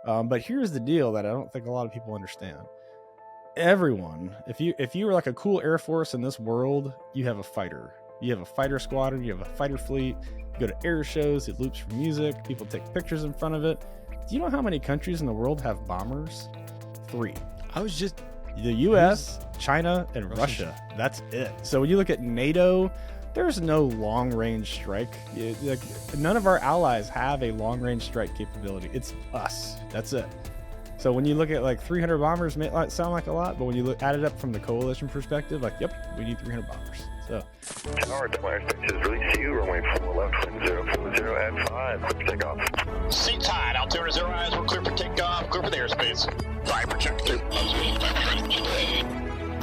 But here's the deal that I don't think a lot of people understand. Everyone, if you were like a cool Air Force in this world, you have a fighter. You have a fighter squadron, you have a fighter fleet, you go to air shows, it loops for music, people take pictures in front of it. Do you know how many countries in the world have bombers? 3. The US, China, and Russia. That's it. So when you look at NATO, there's no long-range strike. None of our allies have a long-range strike capability. It's us. That's it. So when you look at like 300 bombers, may sound like a lot, but when you add it up from the coalition perspective, like, yep, we need 300 bombers. So. Tower, Delaware 6 is release to you, runway 4 left, wind 040 at 5, clear for takeoff. Seats high, altimeter 0 eyes, we're clear for takeoff, clear for the airspace. Driver check 2.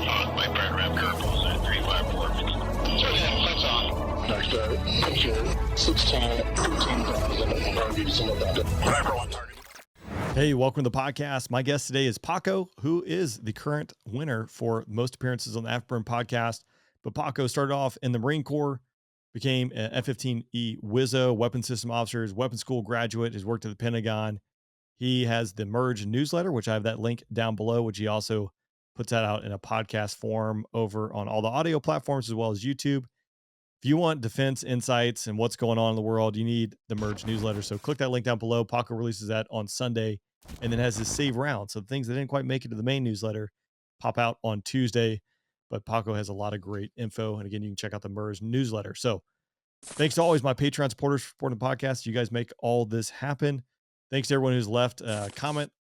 My brand ramp curve was at 354. So yeah, that's on. Next picture, 16, 15,000, driver 1 target. Hey, welcome to the podcast. My guest today is Paco, who is the current winner for most appearances on the Afterburn podcast. But Paco started off in the Marine Corps, became an F-15E Wizzo, weapon system officer, weapons school graduate, has worked at the Pentagon. He has the Merge newsletter, which I have that link down below, which he also puts that out in a podcast form over on all the audio platforms as well as YouTube. If you want defense insights and what's going on in the world, you need the Merge newsletter. So click that link down below. Paco releases that on Sunday and then has his save round. So the things that didn't quite make it to the main newsletter pop out on Tuesday. But Paco has a lot of great info. And again, you can check out the Merge newsletter. So thanks to always my Patreon supporters for supporting the podcast. You guys make all this happen. Thanks to everyone who's left a comment,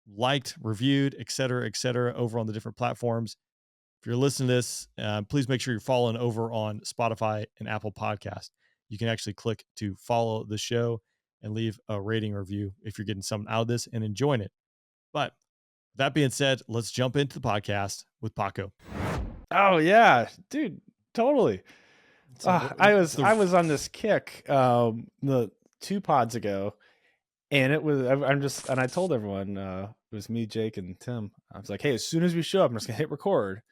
liked, reviewed, et cetera, over on the different platforms. If you're listening to this, please make sure you're following over on Spotify and Apple Podcast. You can actually click to follow the show and leave a rating review if you're getting something out of this and enjoying it. But that being said, let's jump into the podcast with Paco. Oh yeah, dude, totally. I was on this kick the 2 pods ago, and I told everyone it was me, Jake, and Tim. I was like, hey, as soon as we show up, I'm just gonna hit record,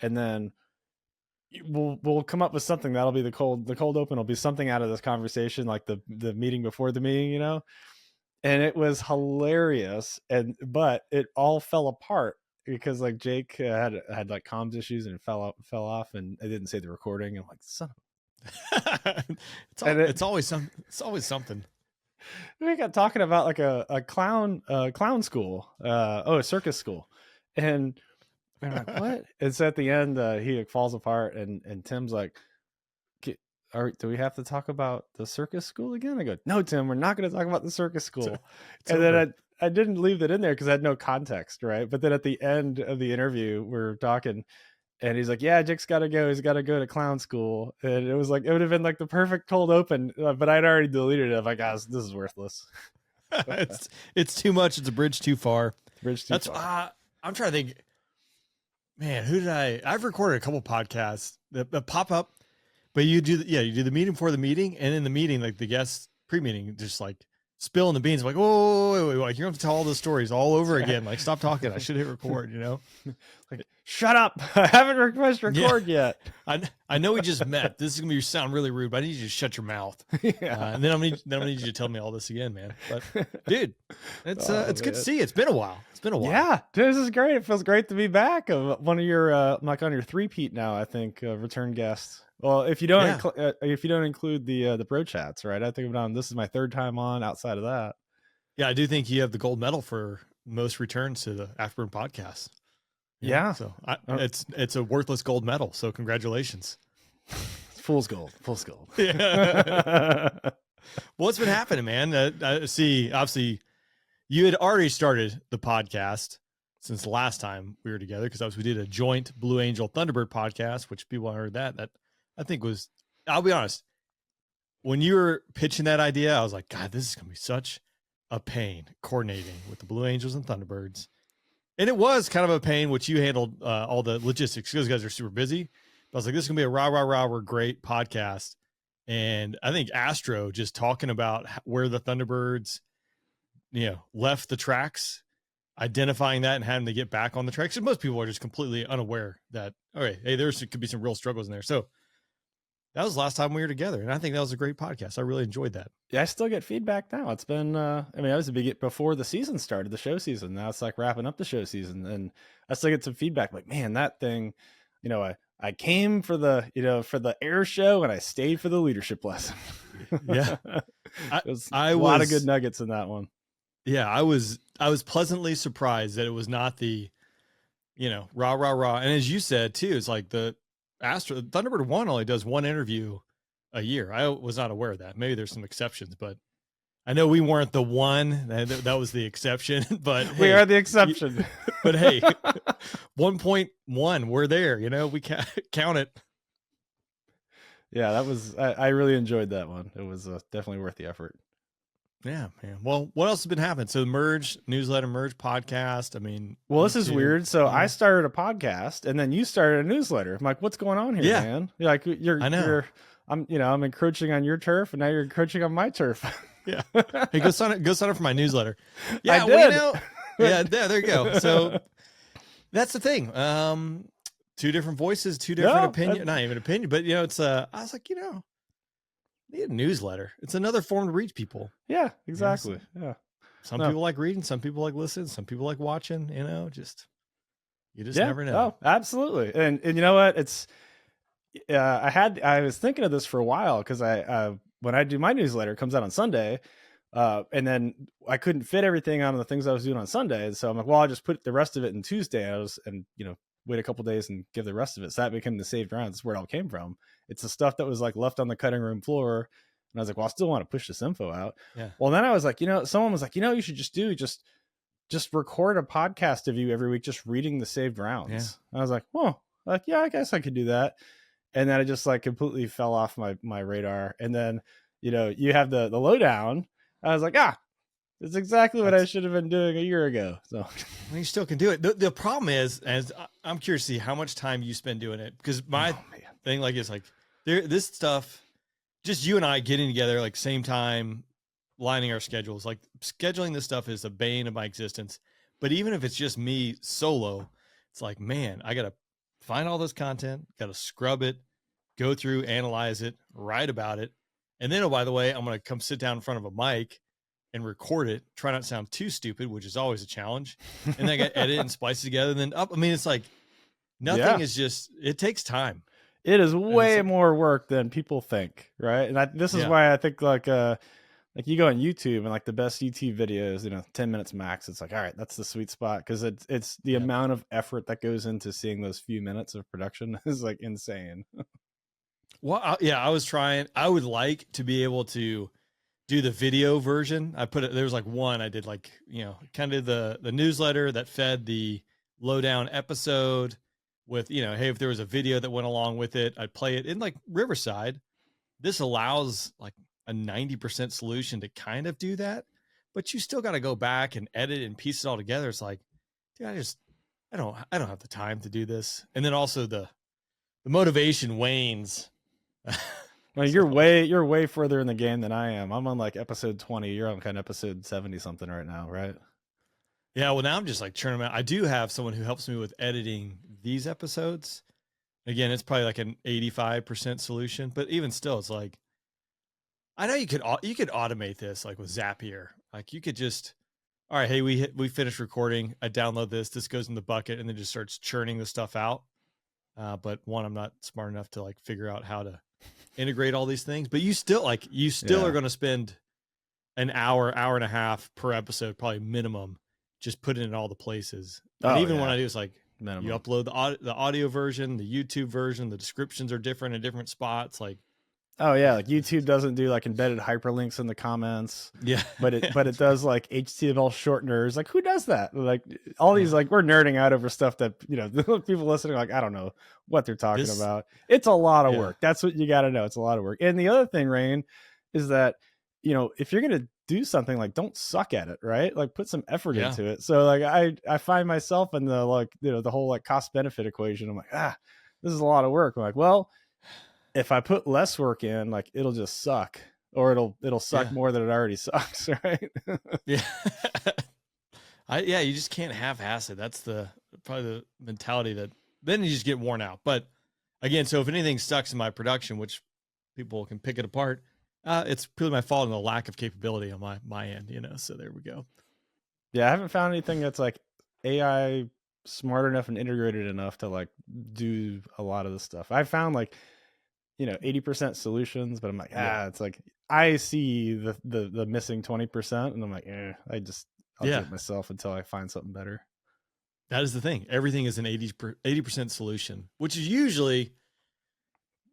and then we'll come up with something that'll be the cold open will be something out of this conversation, like the meeting before the meeting, you know. And it was hilarious, but it all fell apart because like Jake had like comms issues and it fell off, and I didn't say the recording. I'm like, son of it's always something. We got talking about like a clown school, a circus school, and we're like, what? It's at the end he falls apart, and Tim's like, do we have to talk about the circus school again? I go, no, Tim, we're not going to talk about the circus school. Then I didn't leave that in there because I had no context, right? But then at the end of the interview, we're talking, and he's like, yeah, Jake's got to go. He's got to go to clown school. And it was like, it would have been like the perfect cold open, but I'd already deleted it. I'm like, guys, this is worthless. It's too much. It's a bridge too far. That's far. I'm trying to think, man, I've recorded a couple podcasts that pop up, but you do the meeting before the meeting, and in the meeting, like the guests pre-meeting, just like spilling the beans, like, whoa, wait, you're gonna have to tell all the stories all over again. Like, stop talking. I should hit record, you know? Like, shut up. I haven't pressed record yet. I know we just met. This is gonna sound really rude, but I need you to shut your mouth. Yeah. And then I'm gonna need you to tell me all this again, man. But dude, it's good to see you. It's been a while. Yeah, this is great. It feels great to be back. One of your like on your 3-peat now, I think, return guests. Well, if you don't include the pro chats, right? I think I'm on. This is my 3rd time on. Outside of that, yeah, I do think you have the gold medal for most returns to the Afterburn podcast. Yeah. So it's a worthless gold medal. So congratulations. Fool's gold. Yeah. What's been happening, man? I see. Obviously, you had already started the podcast since the last time we were together, because we did a joint Blue Angel Thunderbird podcast, which people heard that I think was, I'll be honest, when you were pitching that idea, I was like, God, this is going to be such a pain coordinating with the Blue Angels and Thunderbirds. And it was kind of a pain, which you handled all the logistics because you guys are super busy. But I was like, this is going to be a rah, great podcast. And I think Astro just talking about where the Thunderbirds, left the tracks, identifying that and having to get back on the tracks. And most people are just completely unaware that, all right, hey, could be some real struggles in there. So that was the last time we were together. And I think that was a great podcast. I really enjoyed that. Yeah, I still get feedback now. It's been, I mean, I was before the season started, the show season. Now it's like wrapping up the show season, and I still get some feedback like, man, that thing, I came for the air show and I stayed for the leadership lesson. Yeah. There's a lot of good nuggets in that one. Yeah. I was pleasantly surprised that it was not the, rah, rah, rah. And as you said too, it's like the Thunderbird 1 only does one interview a year. I was not aware of that. Maybe there's some exceptions, but I know we weren't the one. That was the exception, but we are the exception. But hey, 1.1, we're there. We count it. Yeah, that was. I really enjoyed that one. It was definitely worth the effort. Yeah, man. Well, what else has been happening? So Merge newsletter, Merge podcast. I mean, well, this is weird. So I started a podcast, and then you started a newsletter. I'm like, what's going on here, man? You're like, I know. I'm encroaching on your turf, and now you're encroaching on my turf. Yeah. Hey, go sign up for my newsletter. Yeah, I did. Yeah, there you go. So that's the thing. Two different voices, two different opinions. Not even opinion, but it's I was like, need a newsletter. It's another form to reach people. Yeah, exactly. Yeah. Some people like reading, some people like listening, some people like watching, you just never know. Oh, absolutely. And you know what? It's I was thinking of this for a while, because I when I do my newsletter, it comes out on Sunday. And then I couldn't fit everything on the things I was doing on Sunday. And so I'm like, well, I'll just put the rest of it in Tuesday. And wait a couple days and give the rest of it. So that became the saved rounds. That's where it all came from. It's the stuff that was like left on the cutting room floor. And I was like, well, I still want to push this info out. Yeah. Well, then I was like, someone was like, you should just record a podcast of you every week, just reading the saved rounds. Yeah. I was like, well, yeah, I guess I could do that. And then it just like completely fell off my radar. And then, you have the lowdown. I was like, it's exactly what I should have been doing a year ago. So you still can do it. The problem is, as I'm curious to see how much time you spend doing it, because my thing is like this stuff, just you and I getting together like same time, lining our schedules, like scheduling this stuff is a bane of my existence. But even if it's just me solo, it's like, man, I got to find all this content, got to scrub it, go through, analyze it, write about it. And then, oh, by the way, I'm going to come sit down in front of a mic and record it, try not to sound too stupid, which is always a challenge. And then I got to edit and splice it together and then up. I mean, it's like nothing is just, it takes time. It is way more work than people think. Right. And this is why I think like you go on YouTube and like the best YouTube videos, 10 minutes max. It's like, all right, that's the sweet spot. Cause it's the amount of effort that goes into seeing those few minutes of production is like insane. Well, I was trying, I would like to be able to do the video version. There was like one, I did like, kind of the newsletter that fed the lowdown episode with, hey, if there was a video that went along with it, I'd play it in like Riverside. This allows like a 90% solution to kind of do that, but you still got to go back and edit and piece it all together. It's like, dude, I don't have the time to do this. And then also the motivation wanes. Well, you're way further in the game than I am. I'm on like episode 20. You're on kind of episode 70 something right now, right? Yeah. Well, now I'm just like churning them out. I do have someone who helps me with editing these episodes. Again, it's probably like an 85% solution, but even still, it's like, I know you could automate this like with Zapier. Like you could just, all right, hey, we finished recording. I download this goes in the bucket and then just starts churning the stuff out. But one, I'm not smart enough to like figure out how to integrate all these things, but you still are going to spend an hour and a half per episode, probably minimum, just putting it in all the places. And even when I do, it's like minimum. You upload the audio version, the YouTube version, the descriptions are different in different spots. Like, oh yeah, like YouTube doesn't do like embedded hyperlinks in the comments. Yeah, but it does like HTML shorteners. Like who does that? Like all these, like we're nerding out over stuff that people listening are like, I don't know what they're talking about. It's a lot of work. That's what you got to know. It's a lot of work. And the other thing, Rain, is that if you're gonna do something, like don't suck at it, right? Like put some effort into it. So like I find myself in the the whole like cost benefit equation. I'm like, this is a lot of work. I'm like, well, if I put less work in, like it'll just suck, or it'll suck more than it already sucks, right? Yeah. You just can't half-ass it. That's probably the mentality that then you just get worn out. But again, so if anything sucks in my production, which people can pick it apart. It's purely my fault and the lack of capability on my end, so there we go. Yeah, I haven't found anything that's like AI smart enough and integrated enough to like do a lot of this stuff. I found like 80% solutions, but I'm like, it's like I see the missing 20%, and I'm like, I'll do it myself until I find something better. That is the thing. Everything is an 80% solution, which is usually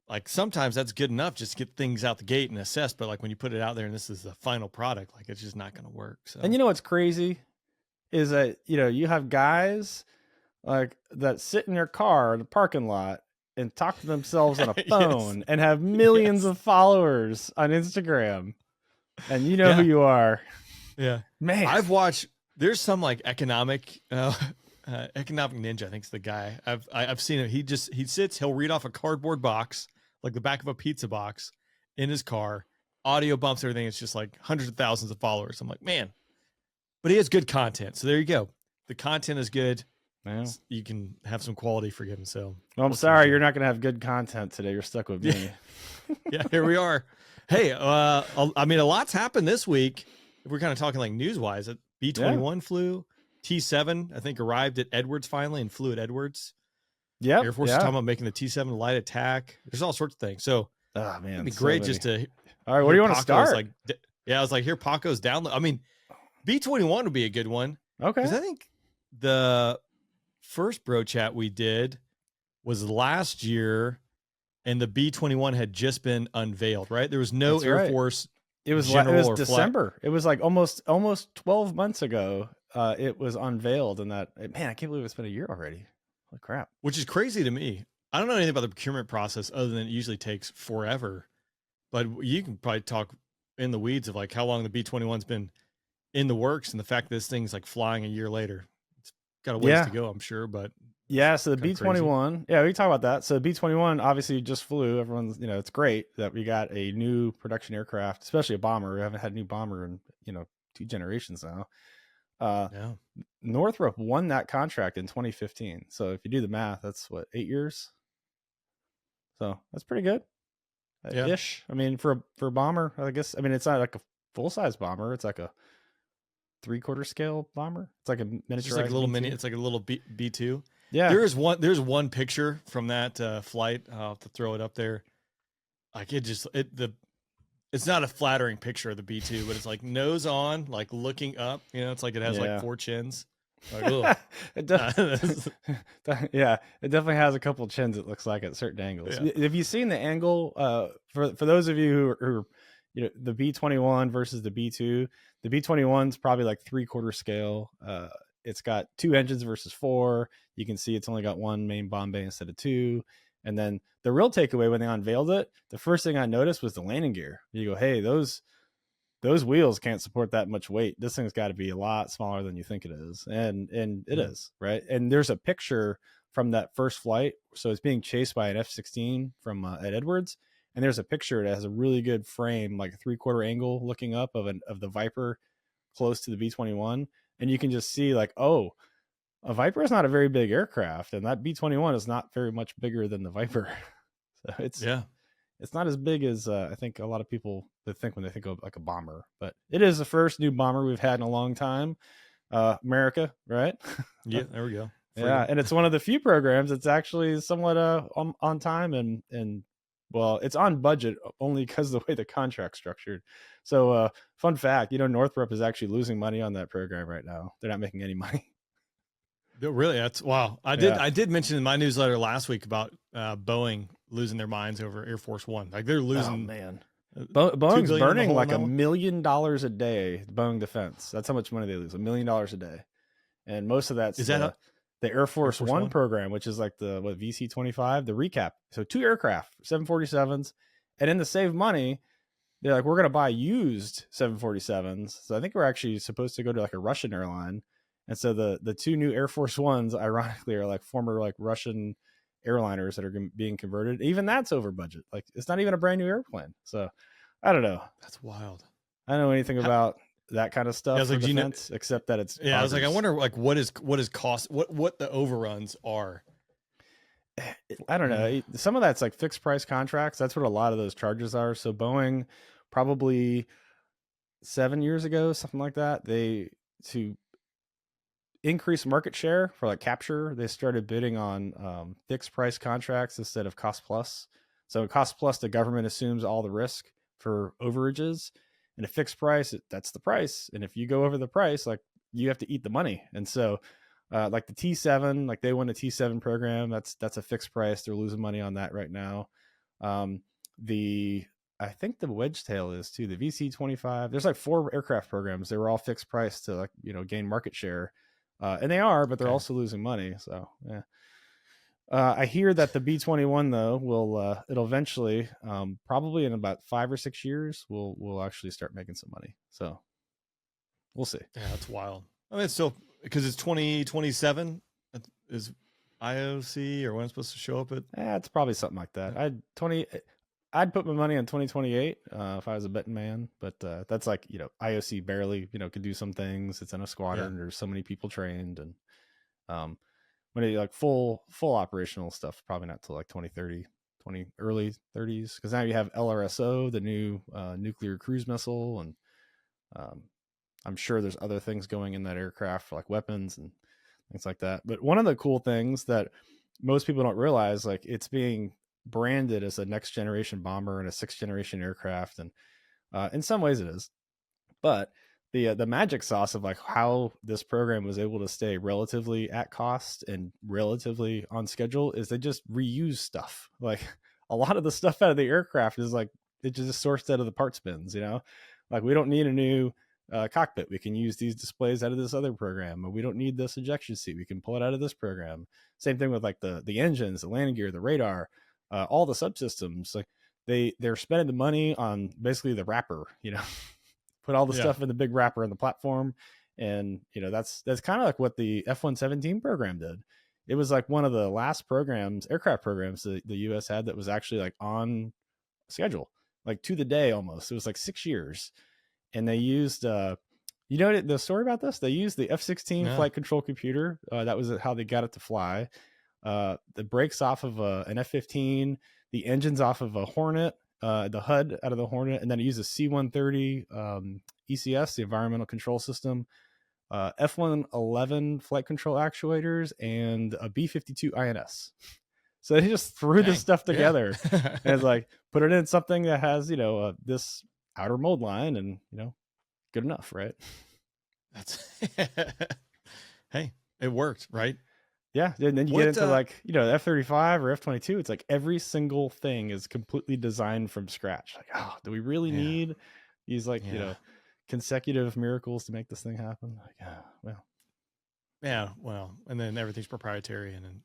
like sometimes that's good enough just to get things out the gate and assess. But like when you put it out there and this is the final product, like it's just not going to work. So, and what's crazy is that, you have guys like that sit in their car in the parking lot and talk to themselves on a phone and have millions of followers on Instagram. And you know who you are. Yeah. Man. I've watched, there's some like economic ninja, I think is the guy. I've seen him. He sits, he'll read off a cardboard box, like the back of a pizza box in his car, audio bumps, everything. It's just like hundreds of thousands of followers. I'm like, man, but he has good content. So there you go. The content is good. Yeah. You can have some quality for him. So I'm sorry, you're not going to have good content today. You're stuck with me. Yeah, here we are. Hey, I mean, a lot's happened this week. If we're kind of talking like news wise, B-21 flew, T-7, I think arrived at Edwards finally and flew at Edwards. Yeah. Air Force is talking about making the T-7 light attack. There's all sorts of things. So man, it'd be great just to. All right, what do you want to start? Like, I was like, here, Paco's download. I mean, B-21 would be a good one. Okay. Because I think the first bro chat we did was last year, and the B-21 had just been unveiled, right? There was no That's Air right. Force. It was December. It was like almost 12 months ago. It was unveiled, and that, man, I can't believe it's been a year already. Holy crap. Which is crazy to me. I don't know anything about the procurement process other than it usually takes forever. But you can probably talk in the weeds of like how long the B-21's been in the works and the fact that this thing's like flying a year later. It's got a ways to go, I'm sure, but yeah. So the B-21, we can talk about that. So the B-21 obviously just flew. Everyone's, it's great that we got a new production aircraft, especially a bomber. We haven't had a new bomber in, 2 generations now. Northrop won that contract in 2015. So if you do the math, that's 8 years. So that's pretty good. Ish. I mean, for a bomber, I guess. I mean, it's not like a full size bomber. It's like a 3/4 scale bomber. It's like a miniature. It's like a little mini. It's like a little B2. Yeah. There's one picture from that flight. I'll have to throw it up there. Like it's not a flattering picture of the B2, but it's like nose on, like looking up. It's like it has like 4 chins. Like, it does. Yeah, it definitely has a couple chins. It looks like at certain angles. Yeah. Have you seen the angle? For those of you who the B-21 versus the B-2, the B-21's probably like 3/4 scale. It's got 2 engines versus 4. You can see it's only got 1 main bomb bay instead of 2. And then the real takeaway when they unveiled it, the first thing I noticed was the landing gear. You go, hey, those wheels can't support that much weight. This thing's got to be a lot smaller than you think it is. And it is, right? And there's a picture from that first flight. So it's being chased by an F-16 from at Edwards. And there's a picture that has a really good frame, like a 3/4 angle looking up of the Viper close to the B-21. And you can just see like, oh, a Viper is not a very big aircraft. And that B-21 is not very much bigger than the Viper. So it's not as big as I think a lot of people think when they think of like a bomber, but it is the first new bomber we've had in a long time. America, right? Yeah, there we go. Yeah, and it's one of the few programs that's actually somewhat on time and well, it's on budget only because of the way the contract's structured. So fun fact, Northrop is actually losing money on that program right now. They're not making any money. Really? That's wow. I did mention in my newsletter last week about Boeing losing their minds over Air Force One. Like they're losing. Oh man, Boeing's burning like $1 million a day. Boeing Defense. That's how much money they lose. $1 million a day, and most of that's the Air Force One program, which is like the VC-25, the recap. So 2 aircraft, 747s, and in the save money, they're like, we're going to buy used 747s. So I think we're actually supposed to go to like a Russian airline. And so the 2 new Air Force Ones, ironically, are like former like Russian airliners that are being converted. Even that's over budget. Like it's not even a brand new airplane. So I don't know. That's wild. I don't know anything about that kind of stuff. Yeah, I was like, defense, except that it's I was like, I wonder like what is cost, what the overruns are. I don't know. Some of that's like fixed price contracts. That's what a lot of those charges are. So Boeing probably 7 years ago, something like that, to increase market share for like capture, they started bidding on fixed price contracts instead of cost plus. So cost plus, the government assumes all the risk for overages, and a fixed price, that's the price. And if you go over the price, like you have to eat the money. And so like the T7, like they won the T7 program. That's a fixed price. They're losing money on that right now. I think the wedge tail is too, the VC-25. There's like 4 aircraft programs. They were all fixed price to like, gain market share. And they are, but they're also losing money. So yeah. I hear that the B-21 though it'll eventually, probably in about 5 or 6 years, we'll actually start making some money. So we'll see. Yeah, that's wild. I mean, it's still because it's 2027 is IOC or when it's supposed to show up at. Yeah, it's probably something like that. I'd put my money on 2028 if I was a betting man, but that's like, IOC barely, could do some things. It's in a squadron. There's so many people trained, and when it like full operational stuff, probably not till like 2030, early 30s, because now you have LRSO, the new nuclear cruise missile, and I'm sure there's other things going in that aircraft for like weapons and things like that. But one of the cool things that most people don't realize, like it's being branded as a next generation bomber and a 6th generation aircraft, and in some ways it is, but the magic sauce of like how this program was able to stay relatively at cost and relatively on schedule is they just reuse stuff. Like a lot of the stuff out of the aircraft is like it just sourced out of the parts bins, like we don't need a new cockpit. We can use these displays out of this other program, or we don't need this ejection seat. We can pull it out of this program. Same thing with like the engines, the landing gear, the radar, all the subsystems. Like they're spending the money on basically the wrapper, put all the stuff in the big wrapper on the platform. And, that's kind of like what the F-117 program did. It was like one of the last aircraft programs that the US had that was actually like on schedule, like to the day almost. It was like 6 years. And they used, the story about this? They used the F-16 flight control computer. That was how they got it to fly. The brakes off of an F-15, the engines off of a Hornet, the HUD out of the Hornet, and then it used a C-130 ECS, the environmental control system, F-111 flight control actuators, and a B-52 INS. So they just threw this stuff together and it's like put it in something that has this outer mold line, and good enough, right? That's hey, it worked, right? Yeah, and then you get into like F-35 or F-22. It's like every single thing is completely designed from scratch. Like, oh, do we really need these like consecutive miracles to make this thing happen? Like, well, and then everything's proprietary, and then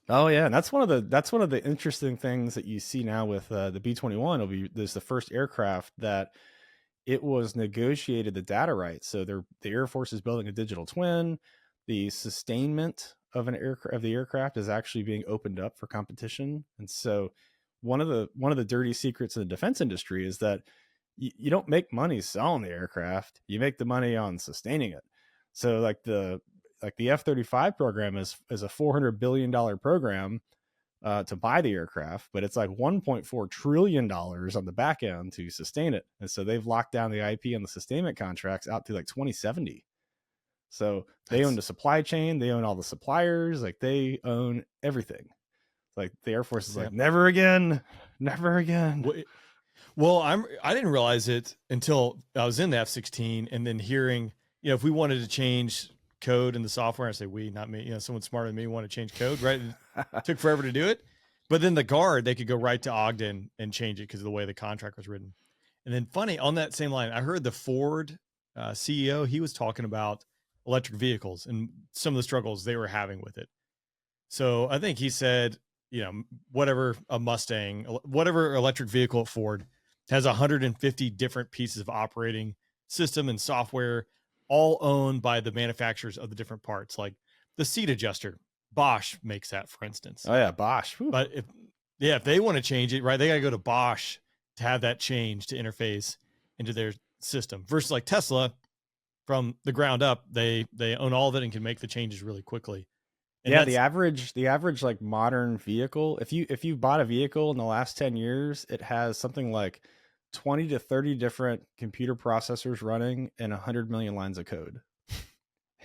Oh yeah, and that's one of the interesting things that you see now with the B-21. There's the first aircraft that it was negotiated the data rights. So the Air Force is building a digital twin. The sustainment of the aircraft is actually being opened up for competition. And so one of the dirty secrets in the defense industry is that you don't make money selling the aircraft. You make the money on sustaining it. So like the F-35 program is a $400 billion program to buy the aircraft, but it's like $1.4 trillion on the back end to sustain it. And so they've locked down the IP on the sustainment contracts out to like 2070. So they own the supply chain. They own all the suppliers. Like they own everything. Like the Air Force is like, never again, never again. Well, I didn't realize it until I was in the F-16 and then hearing, if we wanted to change code in the software, I say we, not me, someone smarter than me want to change code, right? It took forever to do it. But then the Guard, they could go right to Ogden and change it because of the way the contract was written. And then funny, on that same line, I heard the Ford CEO, he was talking about electric vehicles and some of the struggles they were having with it. So I think he said, whatever a Mustang, whatever electric vehicle at Ford has 150 different pieces of operating system and software, all owned by the manufacturers of the different parts. Like the seat adjuster, Bosch makes that, for instance. Oh yeah, Bosch. Whew. But if they want to change it, right, they got to go to Bosch to have that change to interface into their system versus like Tesla from the ground up. They own all of it and can make the changes really quickly. And Yeah, that's the average like modern vehicle, if you bought a vehicle in the last 10 years, it has something like 20 to 30 different computer processors running and 100 million lines of code.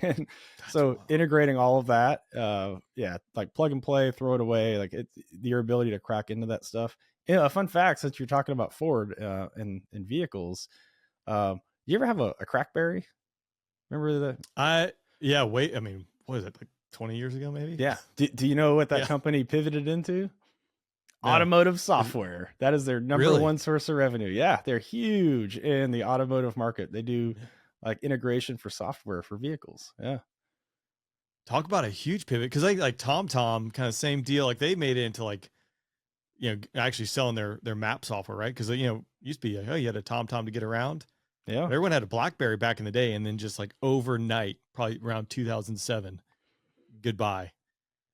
And that's so wild. integrating all of that, yeah, like plug and play, throw it away, like it's your ability to crack into that stuff. Yeah, a fun fact, since you're talking about Ford in vehicles, you ever have a crackberry? Remember that? I mean, what is it, like 20 years ago, maybe? Yeah. Do you know what that Yeah. company pivoted into? No. Automotive software. That is their number Really? one source of revenue. Yeah, they're huge in the automotive market. They do like integration for software for vehicles. Yeah. Talk about a huge pivot, because like TomTom, kind of same deal. Like they made it into like, actually selling their map software, right? Because used to be like, oh, you had a TomTom to get around. Yeah. Everyone had a BlackBerry back in the day, and then just like overnight, probably around 2007, goodbye.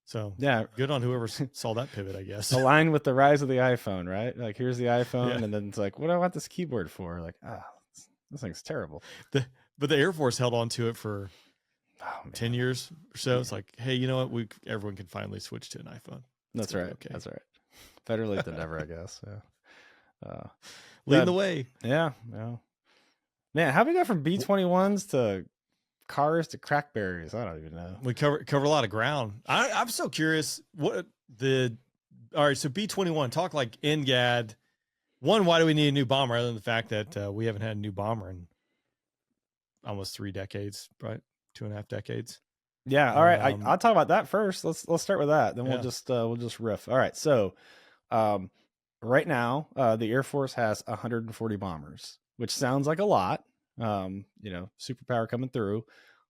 So Yeah. good on whoever saw that pivot, I guess. Aligned with the rise of the iPhone, right? Like here's the iPhone, Yeah. and then it's like, what do I want this keyboard for? Like, this thing's terrible. But the Air Force held on to it for Oh, man. 10 years or so. It's like, hey, you know what? Everyone can finally switch to an iPhone. That's gonna be right. okay. That's right. Better late than never, I guess. Yeah. Leading the way. Yeah. Yeah. Man, how we go from B-21s to cars to crackberries? I don't even know. We cover a lot of ground. I'm so curious all right, so B-21, talk like NGAD. One, why do we need a new bomber other than the fact that we haven't had a new bomber in almost 3 decades, right? 2.5 decades. Yeah. All right. I'll talk about that first. Let's start with that. Then Yeah. we'll just riff. All right. So, right now, the Air Force has 140 bombers, which sounds like a lot. Superpower coming through.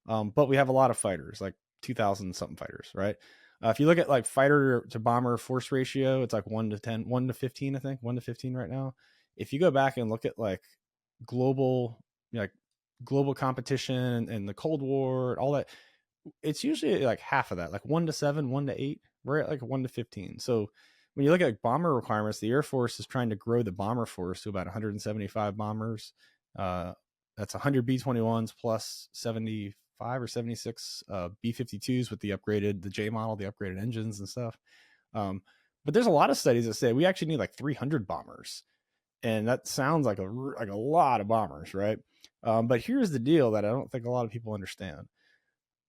But we have a lot of fighters, like 2,000 something fighters, right? If you look at like fighter to bomber force ratio, it's like 1 to 10, 1 to 15, I think 1 to 15 right now. If you go back and look at like global competition and the Cold War, all that, it's usually like half of that, like 1 to 7, 1 to 8. We're at like 1 to 15. So when you look at bomber requirements, the Air Force is trying to grow the bomber force to about 175 bombers. That's 100 B-21s plus 75 or 76 B-52s with the J model, the upgraded engines and stuff. But there's a lot of studies that say we actually need like 300 bombers, and that sounds like a lot of bombers, right? But here's the deal that I don't think a lot of people understand.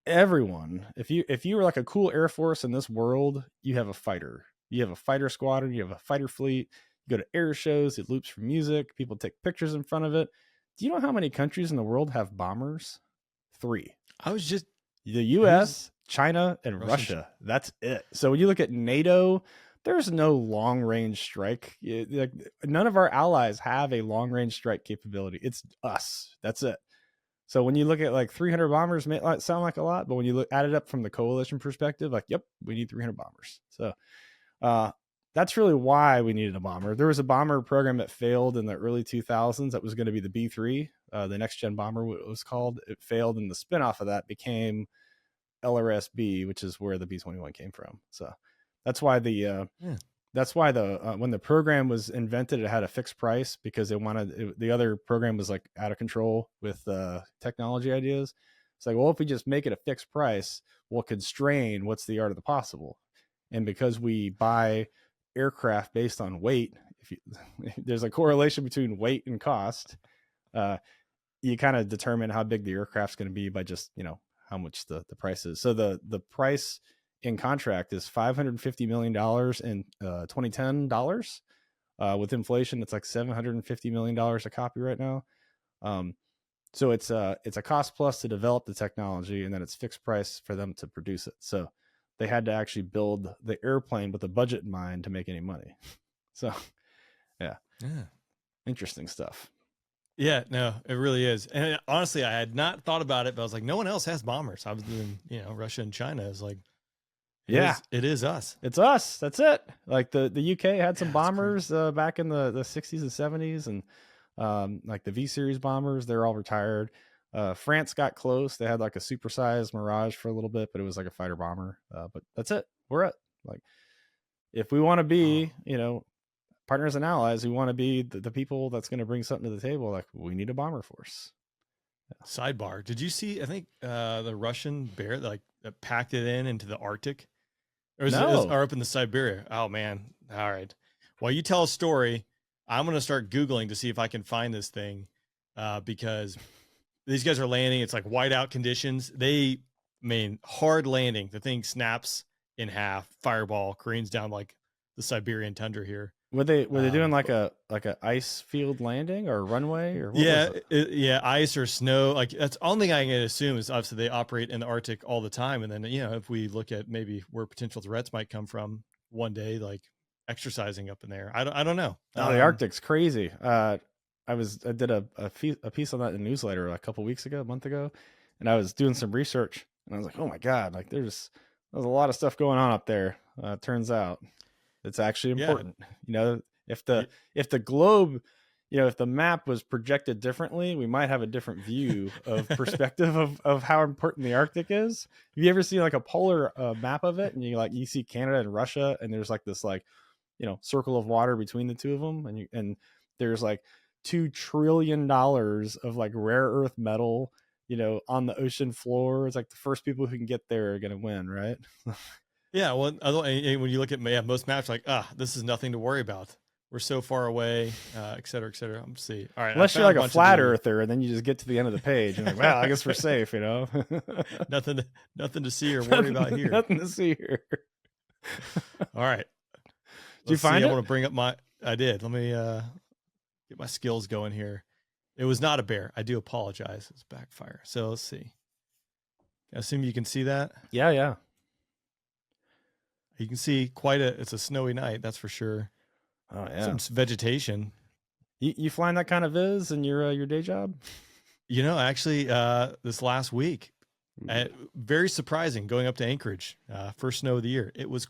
Everyone, if you were like a cool Air Force in this world, you have a fighter. You have a fighter squadron. You have a fighter fleet. You go to air shows. It loops for music. People take pictures in front of it. Do you know how many countries in the world have bombers? 3. I was just the U.S., China, and Russia. That's it. So when you look at NATO, there's no long range strike. None of our allies have a long range strike capability. It's us. That's it. So when you look at like 300 bombers, may sound like a lot, but when you add it up from the coalition perspective, like, yep, we need 300 bombers. So that's really why we needed a bomber. There was a bomber program that failed in the early 2000s. That was going to be the B-3, the next gen bomber, what it was called. It failed, and the spinoff of that became LRS-B, which is where the B-21 came from. So that's why when the program was invented, it had a fixed price because the other program was like out of control with technology ideas. It's like, well, if we just make it a fixed price, we'll constrain what's the art of the possible. And because we buy aircraft based on weight, there's a correlation between weight and cost. You kind of determine how big the aircraft's going to be by just, how much the price is. So the price in contract is $550 million in 2010 dollars. With inflation, it's like $750 million a copy right now. So it's a cost plus to develop the technology, and then it's fixed price for them to produce it. So they had to actually build the airplane with a budget in mind to make any money. So yeah. Interesting stuff. Yeah, no, it really is. And honestly, I had not thought about it, but I was like, no one else has bombers. I was doing, Russia and China. It was like, it is us. It's us. That's it. Like the UK had some bombers back in the 60s and 70s, and like the V series bombers, they're all retired. France got close. They had like a supersized Mirage for a little bit, but it was like a fighter bomber. But that's it. We're at like, if we want to be, partners and allies, we want to be the people that's going to bring something to the table. Like, we need a bomber force. Sidebar. Did you see, I think the Russian bear that packed it into the Arctic? Or, or up in the Siberia? Oh, man. All right. While you tell a story, I'm going to start Googling to see if I can find this thing because these guys are landing. It's like whiteout conditions. Hard landing. The thing snaps in half, fireball, careens down like the Siberian tundra here. Were they doing like a ice field landing or a runway or what was it? Ice or snow. Like that's the only thing I can assume is obviously they operate in the Arctic all the time. And then, if we look at maybe where potential threats might come from one day, like exercising up in there, I don't know. Oh, the Arctic's crazy. I did a piece on that in the newsletter a month ago, and I was doing some research and I was like, oh my God, like there's a lot of stuff going on up there. Turns out it's actually important. If the globe, if the map was projected differently, we might have a different view of perspective of how important the Arctic is. Have you ever seen like a polar map of it, and you see Canada and Russia, and there's like this circle of water between the two of them, and there's like $2 trillion of like rare earth metal, on the ocean floor. It's like the first people who can get there are going to win, right? Yeah, well, when you look at most maps, like, this is nothing to worry about. We're so far away, et cetera, et cetera. I'm see. All right, unless you're like a flat earther, and then you just get to the end of the page, and like, well, I guess we're safe, nothing to see or worry about here. Nothing to see here. All right. Did you find it? I want to bring up I did. Let me get my skills going here. It was not a bear. I do apologize. It's backfire. So let's see. I assume you can see that. Yeah. You can see it's a snowy night, that's for sure. Oh yeah. Some vegetation. You flying that kind of viz in your day job? Actually, this last week, very surprising going up to Anchorage, first snow of the year. It was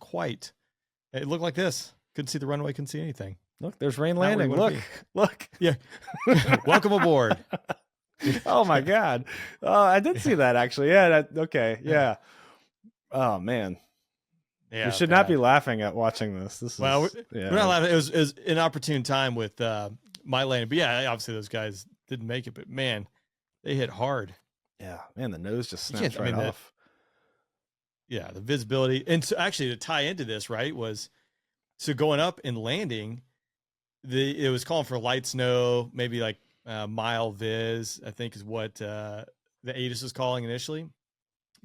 it looked like this. Couldn't see the runway, couldn't see anything. Look, there's rain landing. Look. Yeah. Welcome aboard. Oh my God. Oh, I did see that actually. Yeah. Okay. Yeah. Oh man. Yeah, we should not be laughing at watching this. We're not laughing. It was an opportune time with my landing. But yeah, obviously those guys didn't make it, but man, they hit hard. Yeah, man, the nose just snaps right off. The visibility. And so actually to tie into this, right, so going up and landing, it was calling for light snow, maybe like mile viz, I think is what the ATIS was calling initially.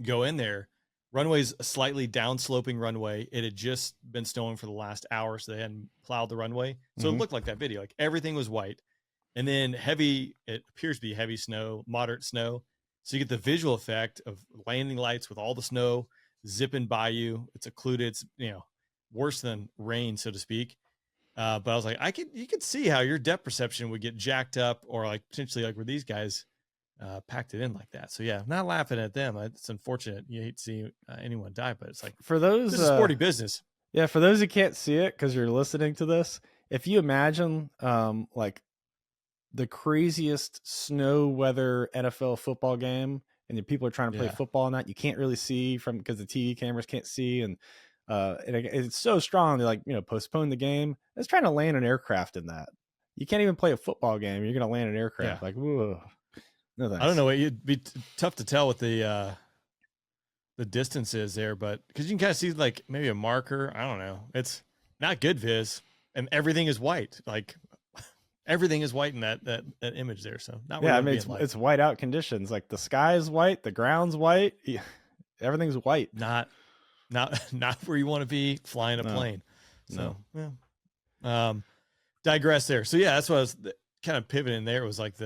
Go in there. Runway's a slightly downsloping runway. It had just been snowing for the last hour, so they hadn't plowed the runway. So It looked like that video. Like everything was white. And then it appears to be heavy snow, moderate snow. So you get the visual effect of landing lights with all the snow zipping by you. It's occluded. It's, worse than rain, so to speak. But I was like, you could see how your depth perception would get jacked up, or like potentially like where these guys packed it in like that. So yeah, not laughing at them. It's unfortunate. You hate to see anyone die, but it's like, for those, this is sporty business. Yeah. For those who can't see it, cause you're listening to this, if you imagine like the craziest snow weather NFL football game, and the people are trying to play football on that, you can't really see because the TV cameras can't see. And it's so strong. They like, postpone the game. It's trying to land an aircraft in that. You can't even play a football game. You're going to land an aircraft. Like, whoa. No, I don't know. It'd be tough to tell what the distance is there, but because you can kind of see like maybe a marker. I don't know. It's not good viz, and everything is white. Like everything is white in that image there. So not. Yeah, I mean it's white out conditions. Like the sky is white, the ground's white, everything's white. Not where you want to be flying a plane. So yeah. Digress there. So yeah, that's what I was kind of pivoting there. It was like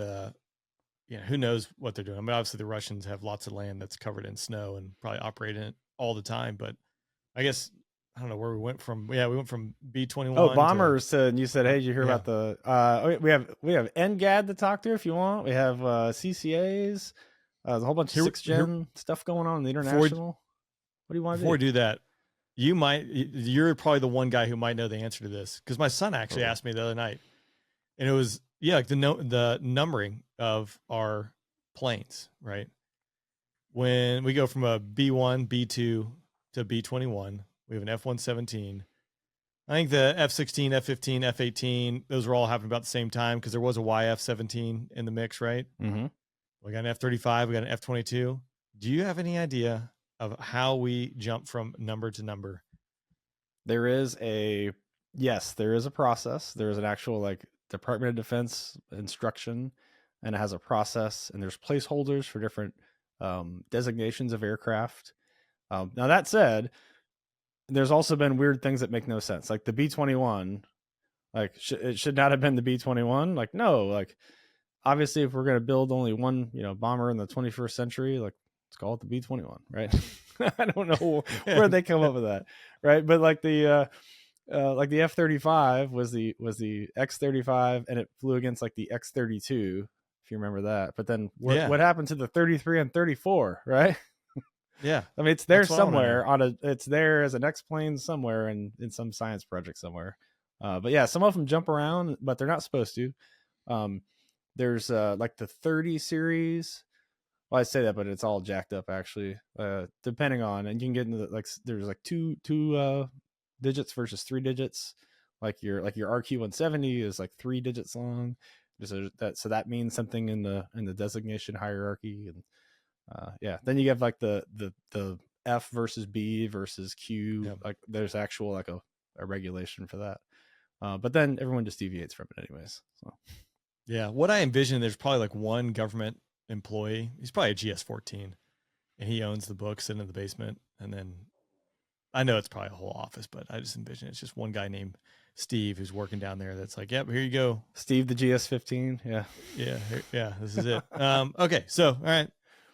who knows what they're doing. I mean, obviously the Russians have lots of land that's covered in snow and probably operate in it all the time. But I guess, I don't know where we went from. Yeah, we went from B-21. Oh, bombers. And you said, hey, did you hear about the, we have NGAD to talk to if you want. We have CCAs. There's a whole bunch of 6th-gen stuff going on in the international. What do you want to do? Before we do that, you're probably the one guy who might know the answer to this, because my son actually asked me the other night, and it was like the numbering of our planes, right? When we go from a B1, B2 to B21, we have an F-117. I think the F-16, F-15, F-18, those were all happening about the same time, because there was a YF-17 in the mix, right? Mm-hmm. We got an F-35. We got an F-22. Do you have any idea of how we jump from number to number? There is a process. There is an actual like Department of Defense instruction, and it has a process, and there's placeholders for different designations of aircraft. Now that said, there's also been weird things that make no sense, like the B-21. Like it should not have been the B-21. Like no, like obviously if we're going to build only one, bomber in the 21st century, like let's call it the B-21, right? I don't know where they come up with that, right? But like the F-35 was the X-35, and it flew against like the X-32, if you remember that. But then what happened to the 33 and 34, right? Yeah, I mean it's there somewhere it's there as an X-plane somewhere in some science project somewhere. But yeah, some of them jump around, but they're not supposed to. There's like the 30 series. Well, I say that, but it's all jacked up actually. Depending on, and you can get into there's like two digits versus 3 digits. Like your RQ-170 is like 3 digits long. So that means something in the designation hierarchy. And then you have like the F versus B versus Q. Yep. Like there's actual like a regulation for that. But then everyone just deviates from it anyways. So yeah, what I envision, there's probably like one government employee. He's probably a GS-14, and he owns the books in the basement. And then I know it's probably a whole office, but I just envision it's just one guy named Steve who's working down there. That's like, yep, here you go, Steve the GS-15. Yeah, this is it. Okay, so all right,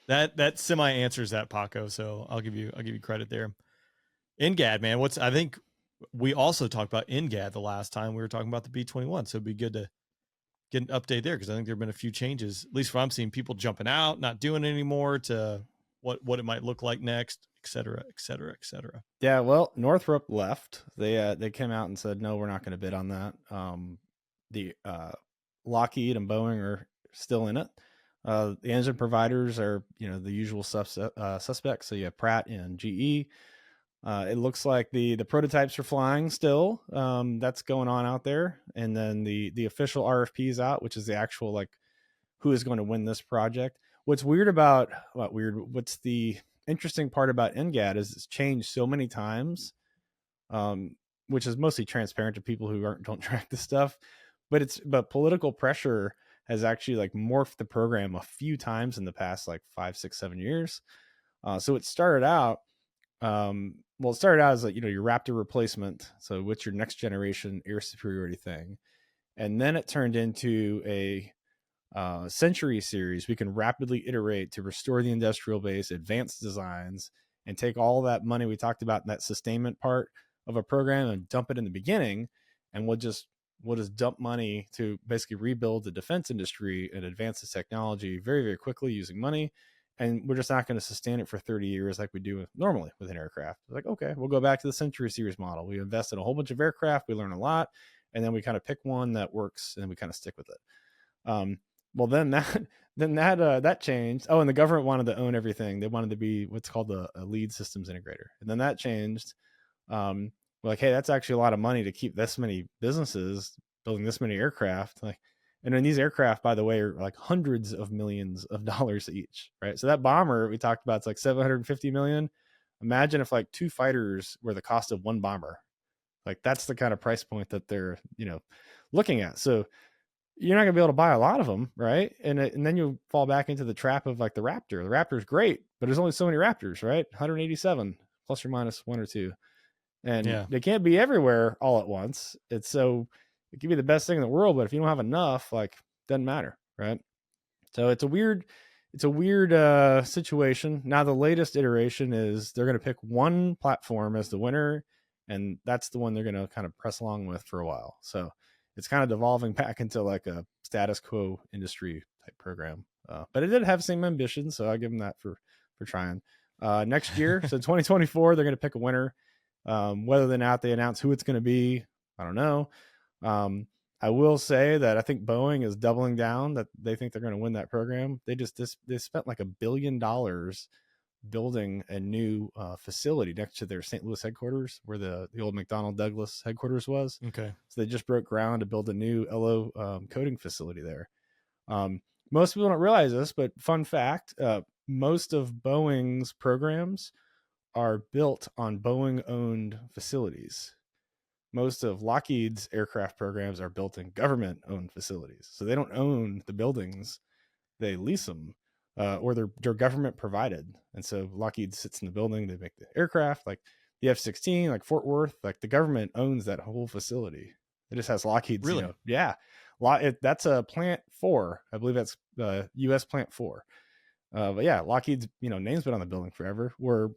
that semi answers that, Paco. So I'll give you credit there. NGAD, man, I think we also talked about NGAD the last time we were talking about the B-21, so it'd be good to get an update there, because I think there have been a few changes, at least what I'm seeing, people jumping out, not doing it anymore, to what it might look like next, et cetera, et cetera, et cetera. Yeah, well, Northrop left. They came out and said, no, we're not going to bid on that. The Lockheed and Boeing are still in it. The engine providers are, the usual suspects. So you have Pratt and GE. It looks like the prototypes are flying still. That's going on out there. And then the official RFP is out, which is the actual, like, who is going to win this project. What's the interesting part about NGAD is it's changed so many times, which is mostly transparent to people who don't track this stuff. But political pressure has actually like morphed the program a few times in the past, like 5, 6, 7 years. So it started out, as like, your Raptor replacement. So what's your next generation air superiority thing? And then it turned into a Century series. We can rapidly iterate to restore the industrial base, advanced designs, and take all that money we talked about in that sustainment part of a program and dump it in the beginning. And we'll just dump money to basically rebuild the defense industry and advance the technology very, very quickly using money. And we're just not going to sustain it for 30 years like we do normally with an aircraft. Like, okay, we'll go back to the Century series model. We invest in a whole bunch of aircraft. We learn a lot. And then we kind of pick one that works and we kind of stick with it. Well, then that changed. Oh, and the government wanted to own everything. They wanted to be what's called a lead systems integrator. And then that changed. We're like, hey, that's actually a lot of money to keep this many businesses building this many aircraft. Like, and then these aircraft, by the way, are like hundreds of millions of dollars each, right? So that bomber we talked about, it's like $750 million. Imagine if like 2 fighters were the cost of 1 bomber. Like that's the kind of price point that they're, looking at. So you're not gonna be able to buy a lot of them, right? And then you fall back into the trap of like the Raptor. The Raptor's great, but there's only so many Raptors, right? 187 plus or minus 1 or 2, and they can't be everywhere all at once. It can be the best thing in the world, but if you don't have enough, like, doesn't matter, right? So it's a weird situation. Now the latest iteration is they're gonna pick one platform as the winner, and that's the one they're gonna kind of press along with for a while. So it's kind of devolving back into like a status quo industry type program. But it did have the same ambition, so I'll give them that for trying. Next year, so 2024, they're going to pick a winner. Whether or not they announce who it's going to be, I don't know. I will say that I think Boeing is doubling down that they think they're going to win that program. They spent like $1 billion building a new facility next to their St. Louis headquarters, where the old McDonnell Douglas headquarters was. Okay. So they just broke ground to build a new LO coating facility there. most people don't realize this, but fun fact, most of Boeing's programs are built on Boeing owned facilities. Most of Lockheed's aircraft programs are built in government owned facilities. So they don't own the buildings, they lease them, or they're government provided. And so Lockheed sits in the building, they make the aircraft, like the F-16, like Fort Worth, like the government owns that whole facility. It just has Lockheed's, Really? Yeah. That's a plant 4. I believe that's US plant 4. But yeah, Lockheed's, name's been on the building forever. Where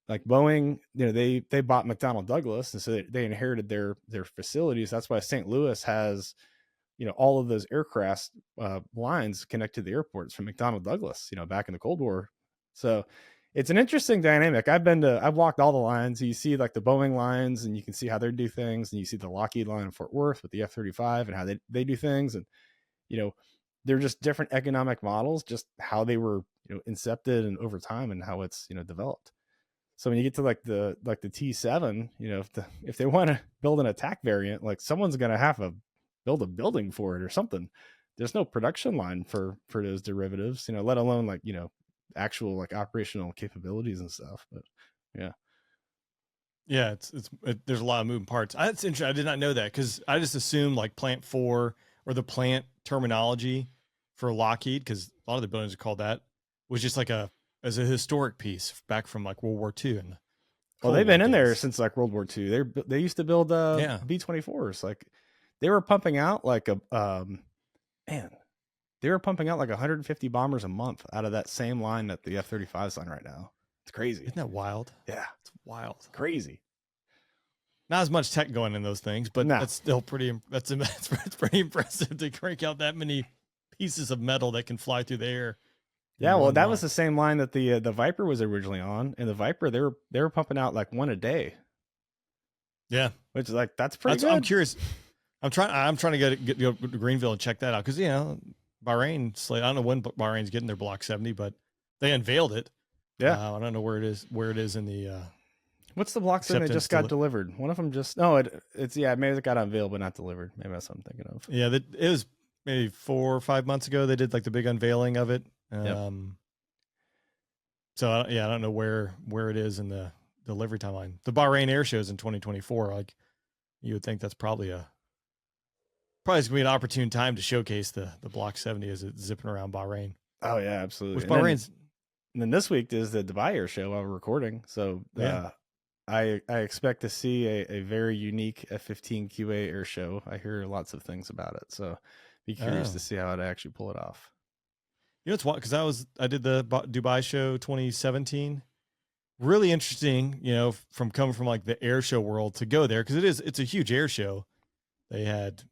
like Boeing, they bought McDonnell Douglas, and so they inherited their facilities. That's why St. Louis has, all of those aircraft lines connected to the airports from McDonnell Douglas, back in the Cold War. So it's an interesting dynamic. I've walked all the lines. You see like the Boeing lines, and you can see how they do things, and you see the Lockheed line in Fort Worth with the F-35 and how they do things, and they're just different economic models, just how they were incepted and over time, and how it's developed. So when you get to like the T7, if they want to build an attack variant, like someone's going to have to build a building for it or something. There's no production line for those derivatives, let alone like, actual like operational capabilities and stuff. But yeah, there's a lot of moving parts. That's interesting. I did not know that, because I just assumed like plant 4 or the plant terminology for Lockheed, because a lot of the buildings are called that, was just like as a historic piece back from like World War II. And well, they've been in there since like World War II. They used to build B-24s. Like they were pumping out like they were pumping out like 150 bombers a month out of that same line that the F-35's on right now. It's crazy. Isn't that wild? Yeah, it's wild. It's crazy. Not as much tech going in those things, but that's still it's pretty impressive to crank out that many pieces of metal that can fly through the air. Yeah, well, that was the same line that the Viper was originally on, and the Viper they were pumping out like one a day. Yeah, which is like that's pretty good. I'm curious. I'm trying to get to Greenville and check that out, because Bahrain slate. I don't know when Bahrain's getting their Block 70, but they unveiled it. Yeah, I don't know where it is in the. What's the Block 70 that just got delivered? One of them just it's maybe it got unveiled but not delivered. Maybe that's what I'm thinking of. Yeah, it was maybe 4 or 5 months ago. They did like the big unveiling of it. So I don't know where it is in the delivery timeline. The Bahrain Air Show is in 2024. Like you would think that's probably gonna be an opportune time to showcase the Block 70 as it's zipping around Bahrain. Oh yeah, absolutely. Which Bahrain's. And then this week is the Dubai Air Show while we're recording. So I expect to see a very unique F-15 QA air show. I hear lots of things about it, so be curious to see how it actually pull it off. It's what, because I did the Dubai show 2017. Really interesting, from coming from like the air show world to go there, because it's a huge air show. They had